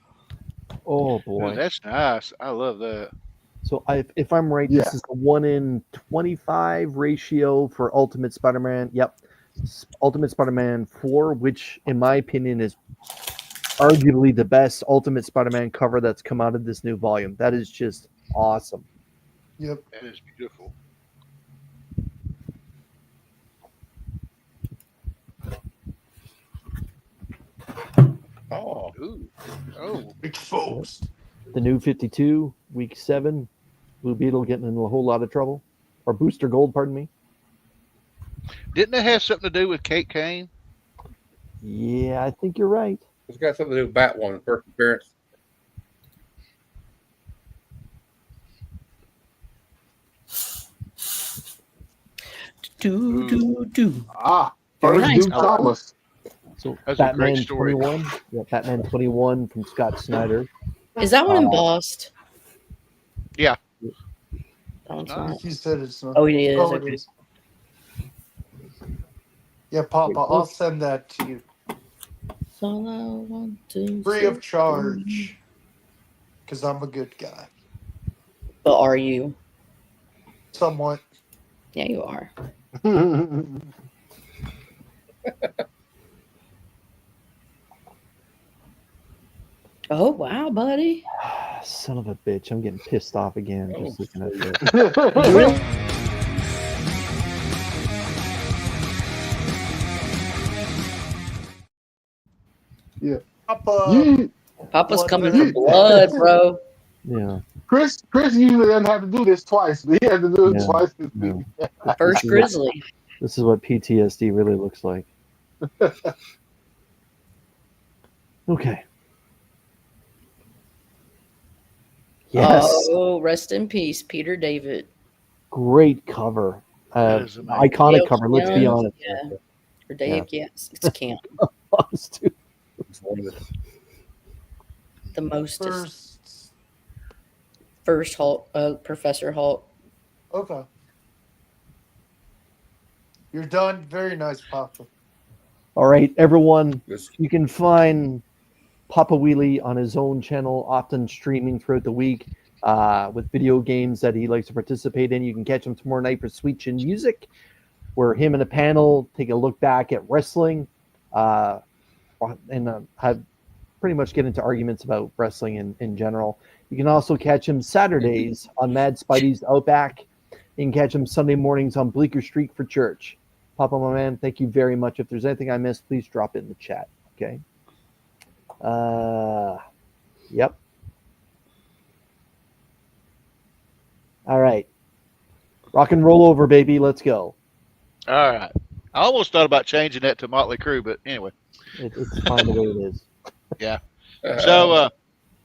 Oh, boy. Dude, that's nice. I love that. So if I'm right, this is the 1 in 25 ratio for Ultimate Spider-Man. Yep. Ultimate Spider-Man 4, which in my opinion is arguably the best Ultimate Spider-Man cover that's come out of this new volume. That is just awesome. Yep. That is beautiful. Oh. Ooh. Oh. Exposed. The new 52, week 7. Blue Beetle getting in a whole lot of trouble. Or Booster Gold, pardon me. Didn't it have something to do with Kate Kane? Yeah, I think you're right. It's got something to do with Batwoman, first appearance. First Duke Thomas. So That's a Batman great story. 21. Yeah, Batman 21 from Scott Snyder. Is that one embossed? Yeah. That one's not. He said it's not. Oh, it is. Oh, Okay. it is. Yeah, Papa, I'll send that to you. That's all I want to Free say. of charge. Because I'm a good guy. But are you? Somewhat. Yeah, you are. Oh wow, buddy. Son of a bitch! I'm getting pissed off again just looking at this. Really? Yeah. Papa. You, Papa's Blood coming venom. for blood, bro. Yeah. Chris usually doesn't have to do this twice, but he had to do it Yeah. twice this Yeah. week. First This is- grizzly. This is what PTSD really looks like. Okay. Yes. Oh, rest in peace, Peter David. Great cover. That is amazing. Iconic Dale cover. Let's be Kim, honest. Yeah. Or Dave, yes. It's Camp. Honest, too. The mostest. First. First Hulk, Professor Hulk. Okay. You're done. Very nice, Papa. All right, everyone. This- You can find Papa Wheelie on his own channel, often streaming throughout the week with video games that he likes to participate in. You can catch him tomorrow night for Sweet Chin Music, where him and a panel take a look back at wrestling and have pretty much get into arguments about wrestling in general. You can also catch him Saturdays on Mad Spidey's Outback. You can catch him Sunday mornings on Bleecker Street for church. Papa, my man, thank you very much. If there's anything I missed, please drop it in the chat. Okay. Yep. All right. Rock and roll over, baby. Let's go. All right. I almost thought about changing that to Motley Crue, but anyway. It's fine the way it is. Yeah. So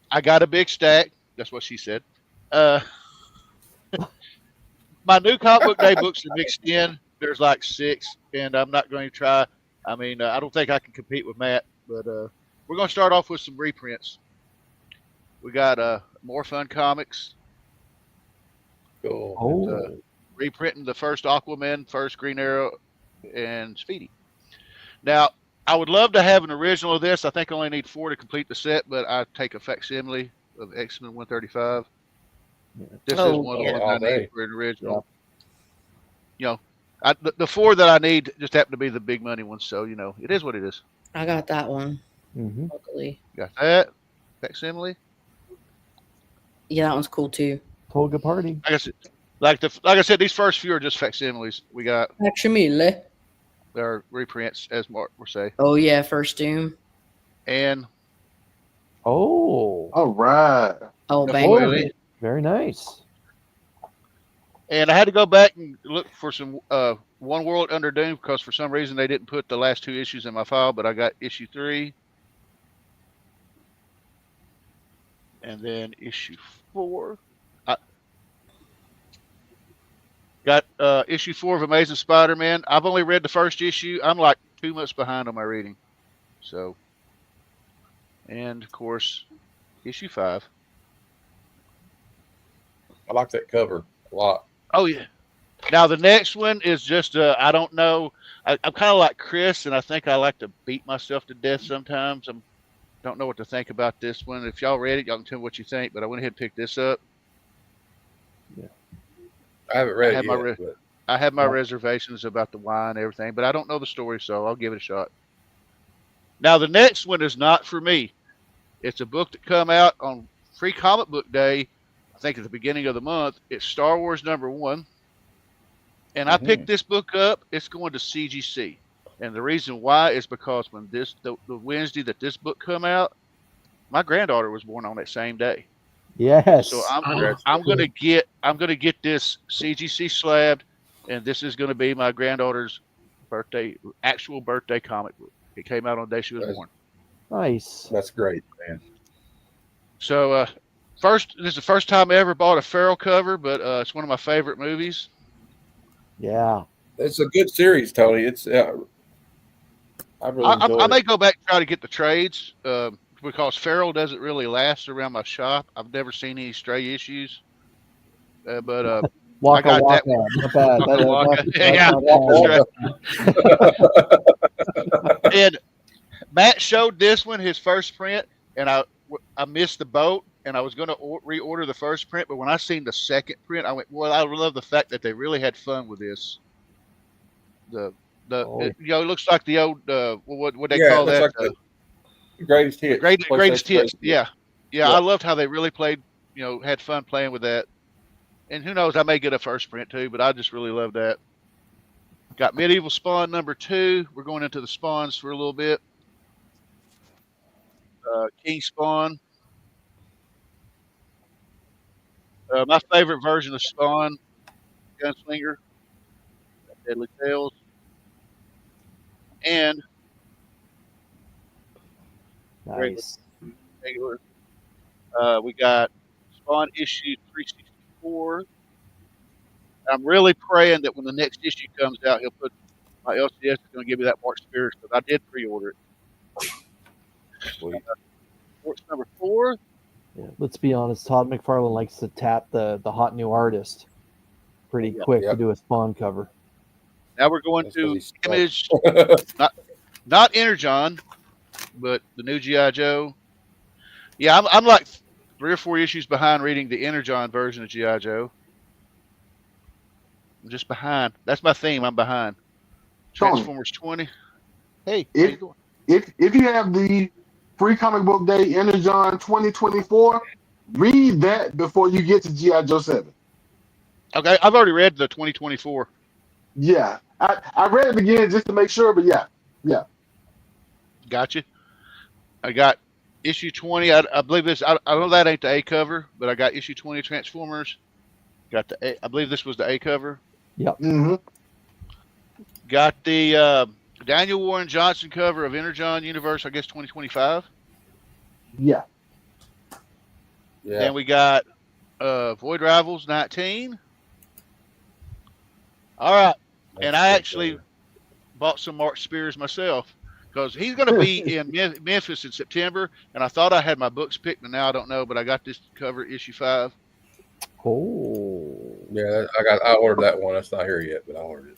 I got a big stack. That's what she said. My new comic book day books are mixed in. There's like 6, and I'm not going to try. I mean, I don't think I can compete with Matt, but we're going to start off with some reprints. We got More Fun Comics. Cool. Oh. Reprinting the first Aquaman, first Green Arrow, and Speedy. Now, I would love to have an original of this. I think I only need 4 to complete the set, but I take a facsimile of X-Men 135. This is one of the ones I need for an original. You know, the 4 that I need just happen to be the big money ones, so, you know, it is what it is. I got that one. Mm-hmm. Luckily. Got that. Facsimile. Yeah, that one's cool too. Tolga Party. Like I said, these first few are just facsimiles. We got Facsimile. their reprints, as Mark would say. Oh yeah, First Doom. And All right. Oh, the bang. foil. Very nice. And I had to go back and look for some One World Under Doom because for some reason they didn't put the last 2 issues in my file, but I got issue 3. And then issue 4. I got issue 4 of Amazing Spider-Man. I've only read the first issue. I'm like 2 months behind on my reading. So, and of course, issue 5. I like that cover a lot. Oh yeah. Now the next one is just I don't know. I'm kind of like Chris, and I think I like to beat myself to death sometimes. Don't know what to think about this one. If y'all read it, y'all can tell me what you think. But I went ahead and picked this up. Yeah. I haven't read it yet. But I have my reservations about the wine and everything, but I don't know the story, so I'll give it a shot. Now the next one is not for me. It's a book that come out on Free Comic Book Day. I think at the beginning of the month. It's Star Wars #1. And I picked this book up. It's going to CGC. And the reason why is because when the Wednesday that this book come out, my granddaughter was born on that same day. Yes. So I'm gonna get this CGC slabbed, and this is gonna be my granddaughter's actual birthday comic book. It came out on the day she was born. Nice. that's great, man. So this is the first time I ever bought a Ferrell cover, but it's one of my favorite movies. Yeah. It's a good series, Tony. It's I really enjoyed I it. may go back and try to get the trades because Ferrell doesn't really last around my shop. I've never seen any stray issues, but I Waka got that Waka. one. Not bad. Waka That's Waka. not bad. And Matt showed this one his first print, and I missed the boat, and I was going to reorder the first print, but when I seen the second print, I went, well, I love the fact that they really had fun with this. It looks like the old what they call it looks that, like the greatest hits. greatest hits. Yeah. Yeah, I loved how they really played, had fun playing with that. And who knows, I may get a first print too, but I just really love that. Got Medieval Spawn number 2. We're going into the spawns for a little bit. King Spawn. My favorite version of Spawn, Gunslinger, Deadly Tales, and Nice. regular. We got Spawn issue 364. I'm really praying that when the next issue comes out, he'll put my LCS is going to give me that Mark Spears, because I did pre-order it. Sweet. Sports number 4. Yeah, let's be honest. Todd McFarlane likes to tap the hot new artist pretty quick to do a Spawn cover. Now we're going to Image, not Energon, but the new G.I. Joe. Yeah, I'm like 3 or 4 issues behind reading the Energon version of G.I. Joe. I'm just behind. That's my theme. I'm behind. Transformers 20. Hey, how you doing? If you have the Free Comic Book Day Energon 2024, read that before you get to G.I. Joe 7. Okay, I've already read the 2024. Yeah. I read it again just to make sure, but yeah. Gotcha. I got issue 20. I believe this. I know that ain't the A cover, but I got issue 20 Transformers. Got the A. I believe this was the A cover. Yep. Mm-hmm. Got the Daniel Warren Johnson cover of Energon Universe, I guess 2025. Yeah. Then we got Void Rivals 19. All right. And I actually bought some Mark Spears myself, because he's going to be in Memphis in September, and I thought I had my books picked, and now I don't know, but I got this cover, issue 5. Oh. Yeah, I ordered that one. It's not here yet, but I ordered it.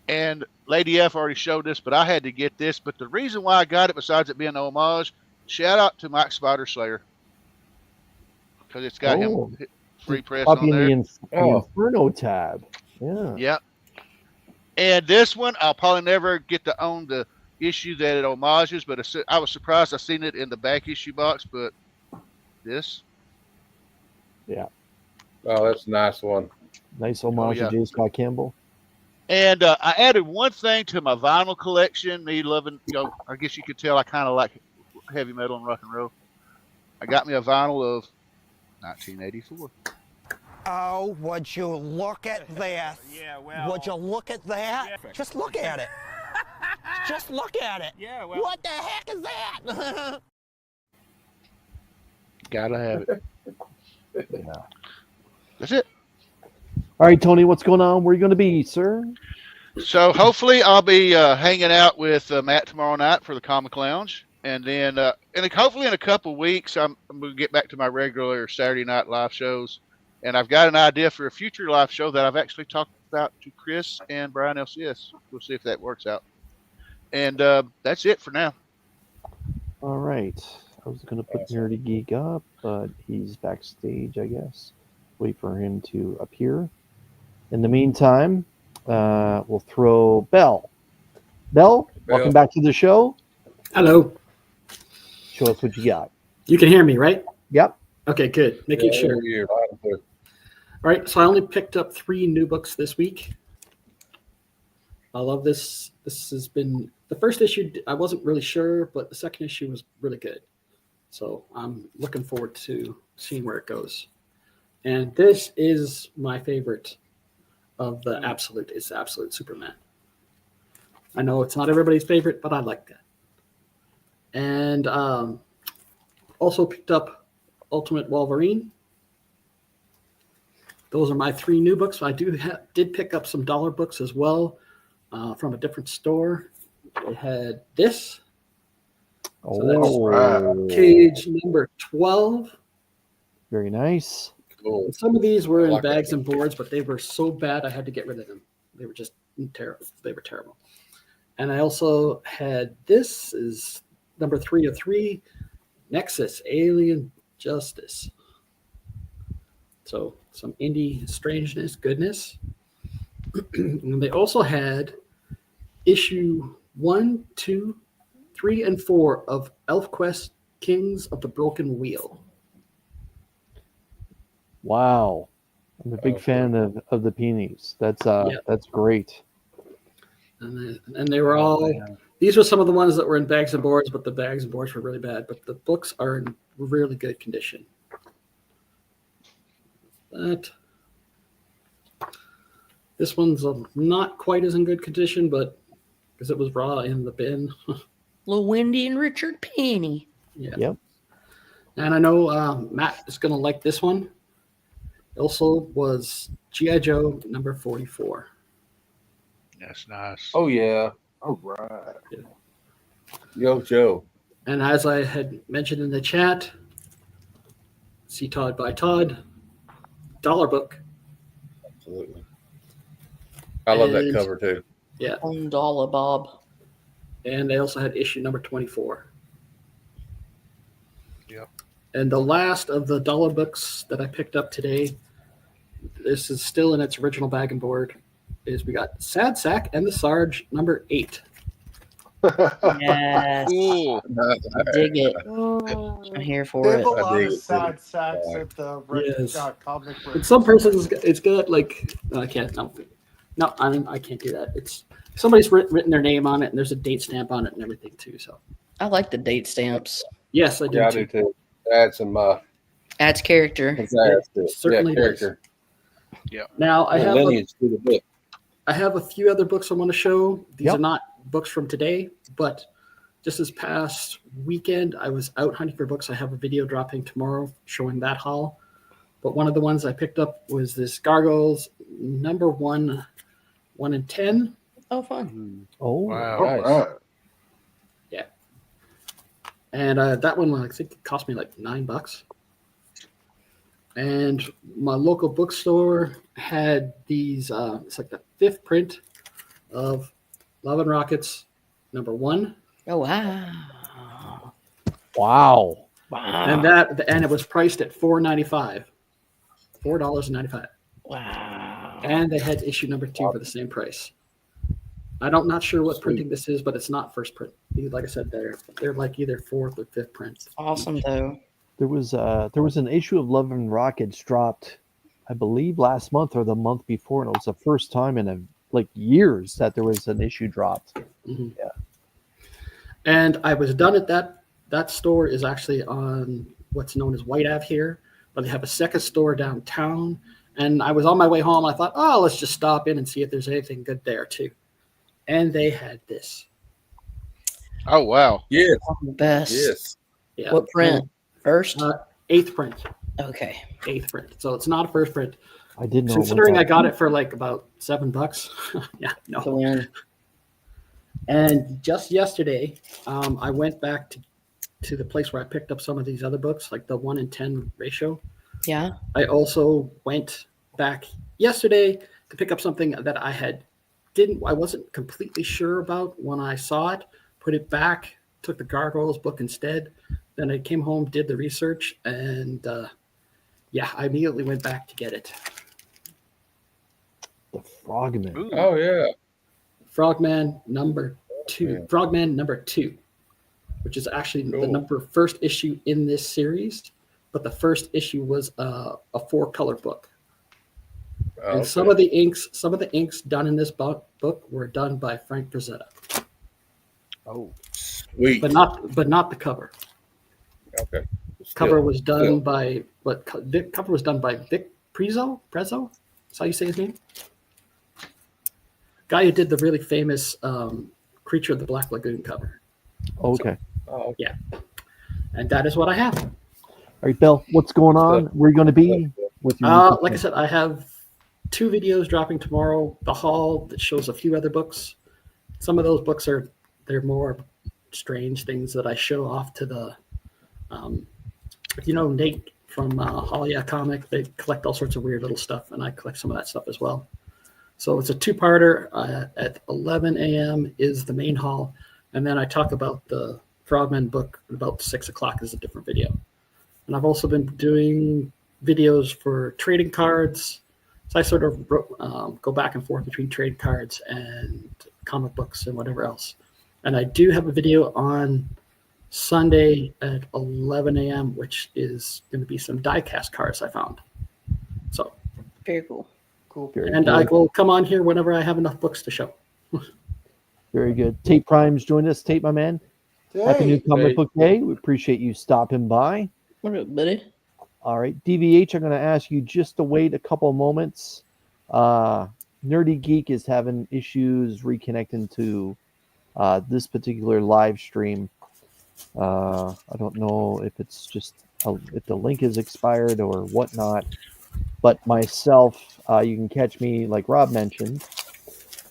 And Lady F already showed this, but I had to get this. But the reason why I got it, besides it being an homage, shout out to Mike Spider Slayer, because it's got him free press on there. The Inferno tab. Yeah. Yep. And this one, I'll probably never get to own the issue that it homages, but I was surprised I seen it in the back issue box. But this, yeah. Oh, that's a nice one. Nice homage to J. Scott Campbell. And I added one thing to my vinyl collection. Me loving, I guess you could tell I kind of like heavy metal and rock and roll. I got me a vinyl of 1984. Oh, would you look at this? Yeah, well. Would you look at that? Yeah. Just look at it. Just look at it. Yeah, well. What the heck is that? Gotta have it. Yeah. That's it. All right, Tony, what's going on? Where are you going to be, sir? So hopefully I'll be hanging out with Matt tomorrow night for the Comic Lounge. And then hopefully in a couple weeks, I'm going to get back to my regular Saturday night live shows. And I've got an idea for a future live show that I've actually talked about to Chris and Brian LCS. We'll see if that works out. And that's it for now. All right. I was going to put Nerdy Geek up, but he's backstage, I guess. Wait for him to appear. In the meantime, we'll throw Bell. Bell, welcome back to the show. Hello. Show us what you got. You can hear me, right? Yep. Okay, good. Making sure. All right, so I only picked up 3 new books this week. I love this. This has been the first issue. I wasn't really sure, but the second issue was really good. So I'm looking forward to seeing where it goes. And this is my favorite of the Absolute. It's Absolute Superman. I know it's not everybody's favorite, but I like that. And also picked up Ultimate Wolverine. Those are my 3 new books. I did pick up some dollar books as well from a different store. They had this. So that's Cage number 12. Very nice. Cool. Some of these were in bags and boards, but they were so bad I had to get rid of them. They were just terrible. They were terrible. And I also had this is number 3 of 3, Nexus Alien Justice. So some indie strangeness, goodness. And they also had issue 1, 2, 3, and 4 of ElfQuest Kings of the Broken Wheel. Wow. I'm a big fan of the peonies. That's great. And they were all, these were some of the ones that were in bags and boards, but the bags and boards were really bad. But the books are in really good condition. But this one's not quite as in good condition, but because it was raw in the bin. Little Wendy and Richard Penny. Yeah. Yep. And I know Matt is going to like this one. Also was G.I. Joe number 44. That's nice. Oh yeah. All right. Yo, Joe. And as I had mentioned in the chat, See Todd by Todd, dollar book. Absolutely. I love that And- cover too. Yeah. $1 Bob. And they also had issue number 24. Yep. And the last of the dollar books that I picked up today, this is still in its original bag and board, is we got Sad Sack and the Sarge number 8. Yes. Cool. I dig it. I'm here for They have it. a lot dig of it, sad too. sacks at the Yes. comic book. And some persons, it's got like, no, I can't, no, I can't do that. It's somebody's written their name on it, and there's a date stamp on it and everything too. So I like the date stamps. yes, I do. Yeah, I too. do too. Add some Adds character. Certainly does. character. Now I And have lineage to the book. I have a few other books I want to show. These Yep. are not books from today, but just this past weekend, I was out hunting for books. I have a video dropping tomorrow showing that haul. But one of the ones I picked up was this Gargoyles number 1, 1 in 10. Oh, fun. Oh, Wow. All Nice. right. And that one, I think, it cost me like $9. And my local bookstore had these, it's like the 5th print of Love and Rockets number 1. Oh, wow. wow. Wow. And it was priced at $4.95. $4.95. Wow. And they had issue number 2 for the same price. I'm not sure what printing this is, but it's not first print. Like I said, they're like either 4th or 5th print. Awesome, though. There was an issue of Love and Rockets dropped, I believe last month or the month before, and it was the first time in years that there was an issue dropped. Mm-hmm. Yeah. And I was done at that store is actually on what's known as White Ave here, but they have a second store downtown. And I was on my way home. I thought, oh, let's just stop in and see if there's anything good there too. And they had this. Oh wow. Yes. Best. Yes. Yeah. What print? First? 8th print. Okay. 8th print. So it's not a first print. I didn't know. Considering I got it for like about $7. Yeah, no. Go in. And just yesterday, I went back to the place where I picked up some of these other books, like the 1 in 10 ratio. Yeah. I also went back yesterday to pick up something that I wasn't completely sure about when I saw it, put it back, took the Gargoyles book instead. Then I came home, did the research, and I immediately went back to get it. The Frogman. Ooh. Oh yeah. Frogman number 2. Yeah. Frogman number 2, which is actually the Cool. first issue in this series, but the first issue was a 4-color book. Oh, And some of the inks done in this book were done by Frank Frazetta, Oh. sweet. but not the cover. Okay. Cover was done by cover was done by Vic Prezzo. Prezzo, that's how you say his name. Guy who did the really famous Creature of the Black Lagoon cover. Okay. Oh, Yeah, and that is what I have. All right, Bill, what's going on? Where are you going to be with your Like I said, I have 2 videos dropping tomorrow. The haul that shows a few other books. Some of those books they're more strange things that I show off to the, Nate from Hollia Comic. They collect all sorts of weird little stuff, and I collect some of that stuff as well. So it's a 2-parter. At 11 a.m. is the main haul, and then I talk about the Frogman book. About 6 o'clock is a different video. And I've also been doing videos for trading cards. So I sort of go back and forth between trading cards and comic books and whatever else. And I do have a video on Sunday at 11 a.m., which is going to be some die-cast cards I found. So Very cool. Cool. and I will come on here whenever I have enough books to show. Very good. Tate Prime's joined us. Tate, my man. Happy New Comic Book Day. We appreciate you stopping by. What up, buddy? All right, DVH, I'm going to ask you just to wait a couple moments. Nerdy Geek is having issues reconnecting to this particular live stream. I don't know if it's just if the link is expired or whatnot. But myself, you can catch me, like Rob mentioned,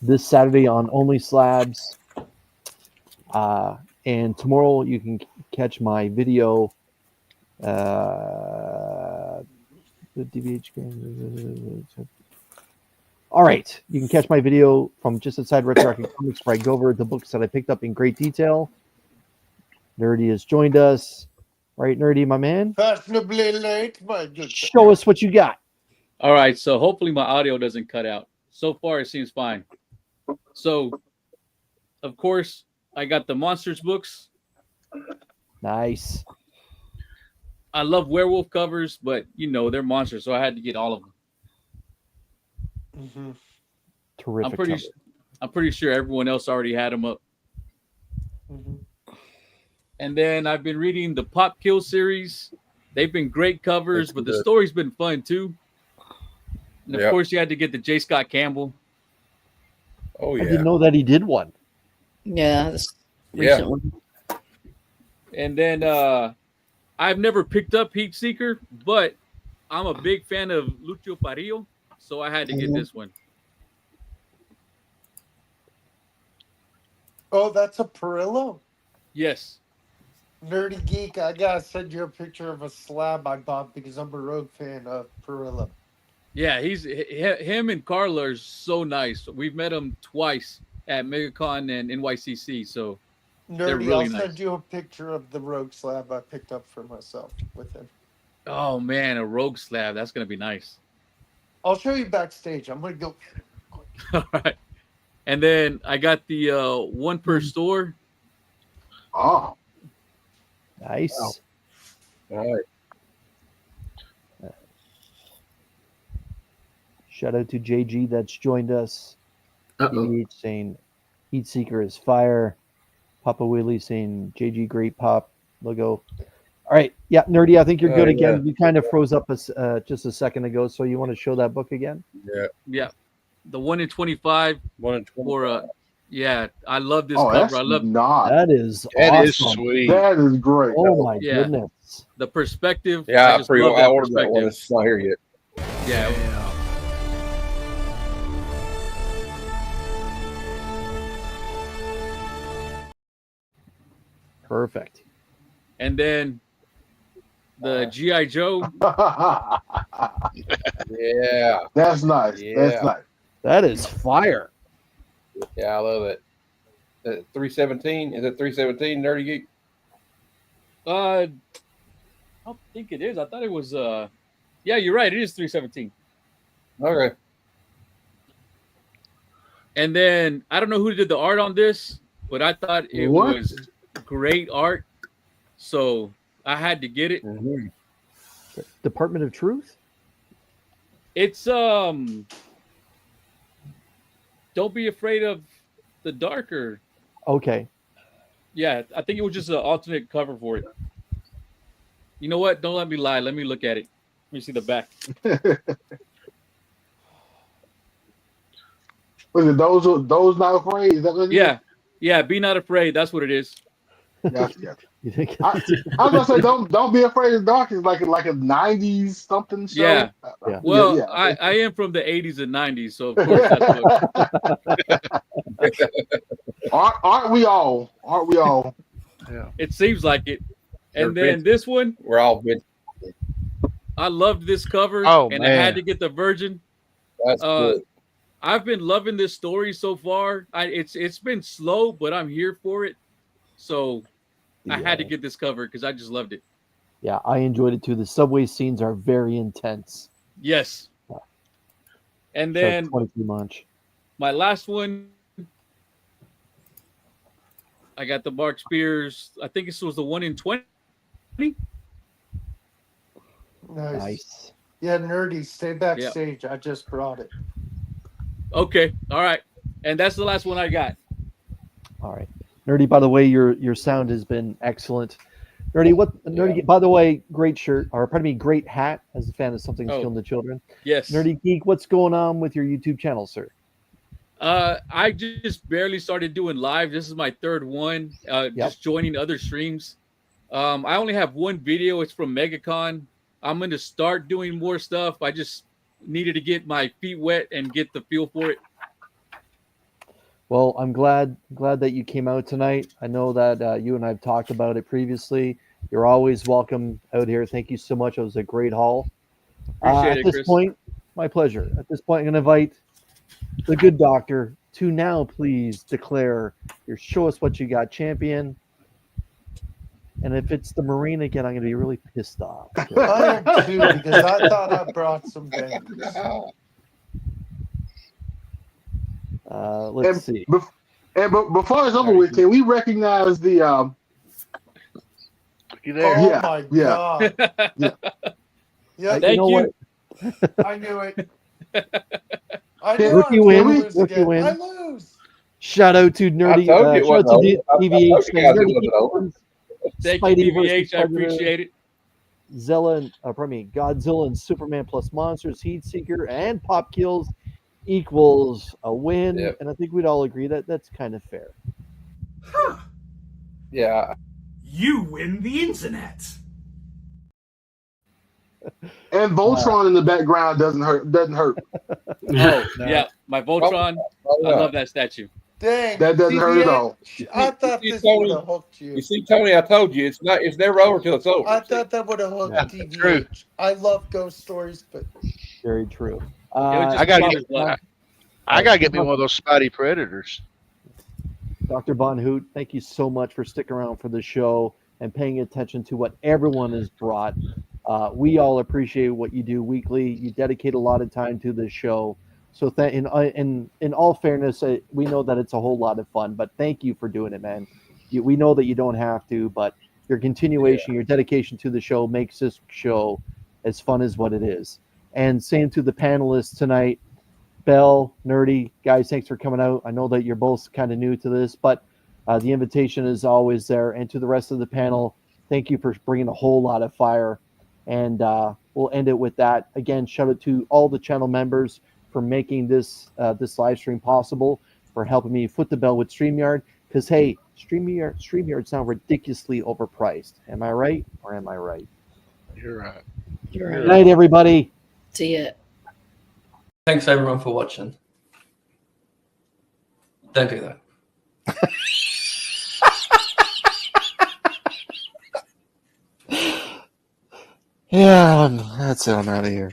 this Saturday on Only Slabs. And tomorrow you can catch my video. The DVH game. All right, you can catch my video from just outside Retroactive Comics where I go over the books that I picked up in great detail. Nerdy has joined us. Right, Nerdy, my man? Fashionably late, my good. Show us what you got. All right, so hopefully my audio doesn't cut out. So far, it seems fine. So, of course, I got the Monsters books. Nice. I love werewolf covers, but, you know, they're monsters, so I had to get all of them. Mm-hmm. Terrific. I'm pretty sure everyone else already had them up. Mm-hmm. And then I've been reading the Pop Kill series. They've been great covers, but the story's been fun too. And of course, you had to get the J. Scott Campbell. Oh yeah, I didn't know that he did one. Yeah, this recent one. And then I've never picked up Heat Seeker, but I'm a big fan of Lucio Parillo, so I had to get this one. Oh, that's a Perillo? Yes. Nerdy Geek, I gotta send you a picture of a slab I bought because I'm a Rogue fan of Perillo. Yeah, him and Carla are so nice. We've met him twice at MegaCon and NYCC, so they're Nerdy, really I'll nice. send you a picture of the Rogue slab I picked up for myself with him. Oh man, a rogue slab. That's gonna be nice. I'll show you backstage. I'm gonna go. All right. And then I got the one per store. Oh, nice. Wow. All right. Shout out to JG that's joined us. DVH saying Heat Seeker is fire. Papa Willie saying JG great pop logo. All right. Yeah, Nerdy, I think you're good again. Yeah. You kind of froze up just a second ago, so you want to show that book again? Yeah. Yeah. The 1 in 25. 1 in 25. Yeah, I love this oh, cover. I love that is That awesome. is sweet. That is great. Oh my goodness. the perspective. Yeah, just love I that ordered that one. perspective. It's not here yet. Yeah. Perfect. And then the G.I. Joe. Yeah. That's nice. Yeah. That's nice. That is fire. Yeah, I love it. 317. Is it 317 Nerdy Geek? I don't think it is. I thought it was yeah, you're right. It is 317. Okay. And then I don't know who did the art on this, but I thought it What? was great art. So I had to get it. Mm-hmm. Department of Truth? It's Don't Be Afraid of the Darker. Okay. Yeah, I think it was just an alternate cover for it. You know what? Don't let me lie. Let me look at it. Let me see the back. Was it those not afraid? Is that what it is? Yeah. Yeah, Be Not Afraid. That's what it is. Gotcha. You think I was gonna say don't be afraid of the dark. It's like a 90s something show. Yeah. Yeah. Well, yeah. I am from the 80s and 90s, so of course that's what Aren't we all? Aren't we all? Yeah. it seems like it. And They're then this one, We're all good. I loved this cover, Oh, and I man. had to get the Virgin. That's good. I've been loving this story so far. It's been slow, but I'm here for it. So I had to get this cover because I just loved it. Yeah, I enjoyed it too. The subway scenes are very intense. Yes. And Shark then 23 Munch. my last one, I got the Mark Spears. I think this was the 1 in 20. Nice. Yeah, nerdy. Stay Yeah. backstage. I just brought it. Okay. All right. And that's the last one I got. All right. Nerdy, by the way, your sound has been excellent. Nerdy, by the way, great shirt, or pardon me, great hat as a fan of Something's Killing the Children. Yes. Nerdy Geek, what's going on with your YouTube channel, sir? I just barely started doing live. This is my third one. Just joining other streams. I only have one video. It's from MegaCon. I'm going to start doing more stuff. I just needed to get my feet wet and get the feel for it. Well, I'm glad that you came out tonight. I know that you and I've talked about it previously. You're always welcome out here. Thank you so much. It was a great haul. Appreciate at it, this Chris. point, my pleasure. At this point, I'm going to invite the good doctor to now please declare your show us what you got champion. And if it's the Marine again, I'm going to be really pissed off. I am too, because I thought I brought some bangers. Let's see. Before it's over with, can we recognize the? You Oh there? my god! Yeah, Thank you. I knew it. I knew Rookie I was win. gonna lose Rookie again. win. I lose. Shout out to Nerdy. I told you it Shout out wasn't to over. I told you DVH. guys it wasn't over. Thank Spidey you, versus DVH. I Predator. appreciate it. Godzilla and Superman plus Monsters, Heat Seeker, and Pop Kills equals a win. Yep. And I think we'd all agree that that's kind of fair. Yeah. You win the internet. And Voltron in the background doesn't hurt. Oh, yeah. My Voltron. I love that statue. Dang, That doesn't hurt at all. I thought You this see, Tony? would have hooked you. You see, Tony, I told you it's never over till it's over. I thought that would have hooked DVH. I love ghost stories, but Very true. I gotta get me one of those Spidey Predators. Dr. Von Hoot, thank you so much for sticking around for the show and paying attention to what everyone has brought. We all appreciate what you do weekly. You dedicate a lot of time to this show. So in all fairness, we know that it's a whole lot of fun, but thank you for doing it, man. We know that you don't have to, but your continuation, your dedication to the show makes this show as fun as what it is. And same to the panelists tonight, Bell, Nerdy, guys, thanks for coming out. I know that you're both kind of new to this, but the invitation is always there. And to the rest of the panel, thank you for bringing a whole lot of fire. And we'll end it with that. Again, shout out to all the channel members for making this live stream possible, for helping me foot the bill with StreamYard. Because, hey, StreamYard's now ridiculously overpriced. Am I right or am I right? You're right. You're right. Good night, everybody. See ya. Thanks everyone for watching. Don't do that. Yeah, that's it. I'm out of here.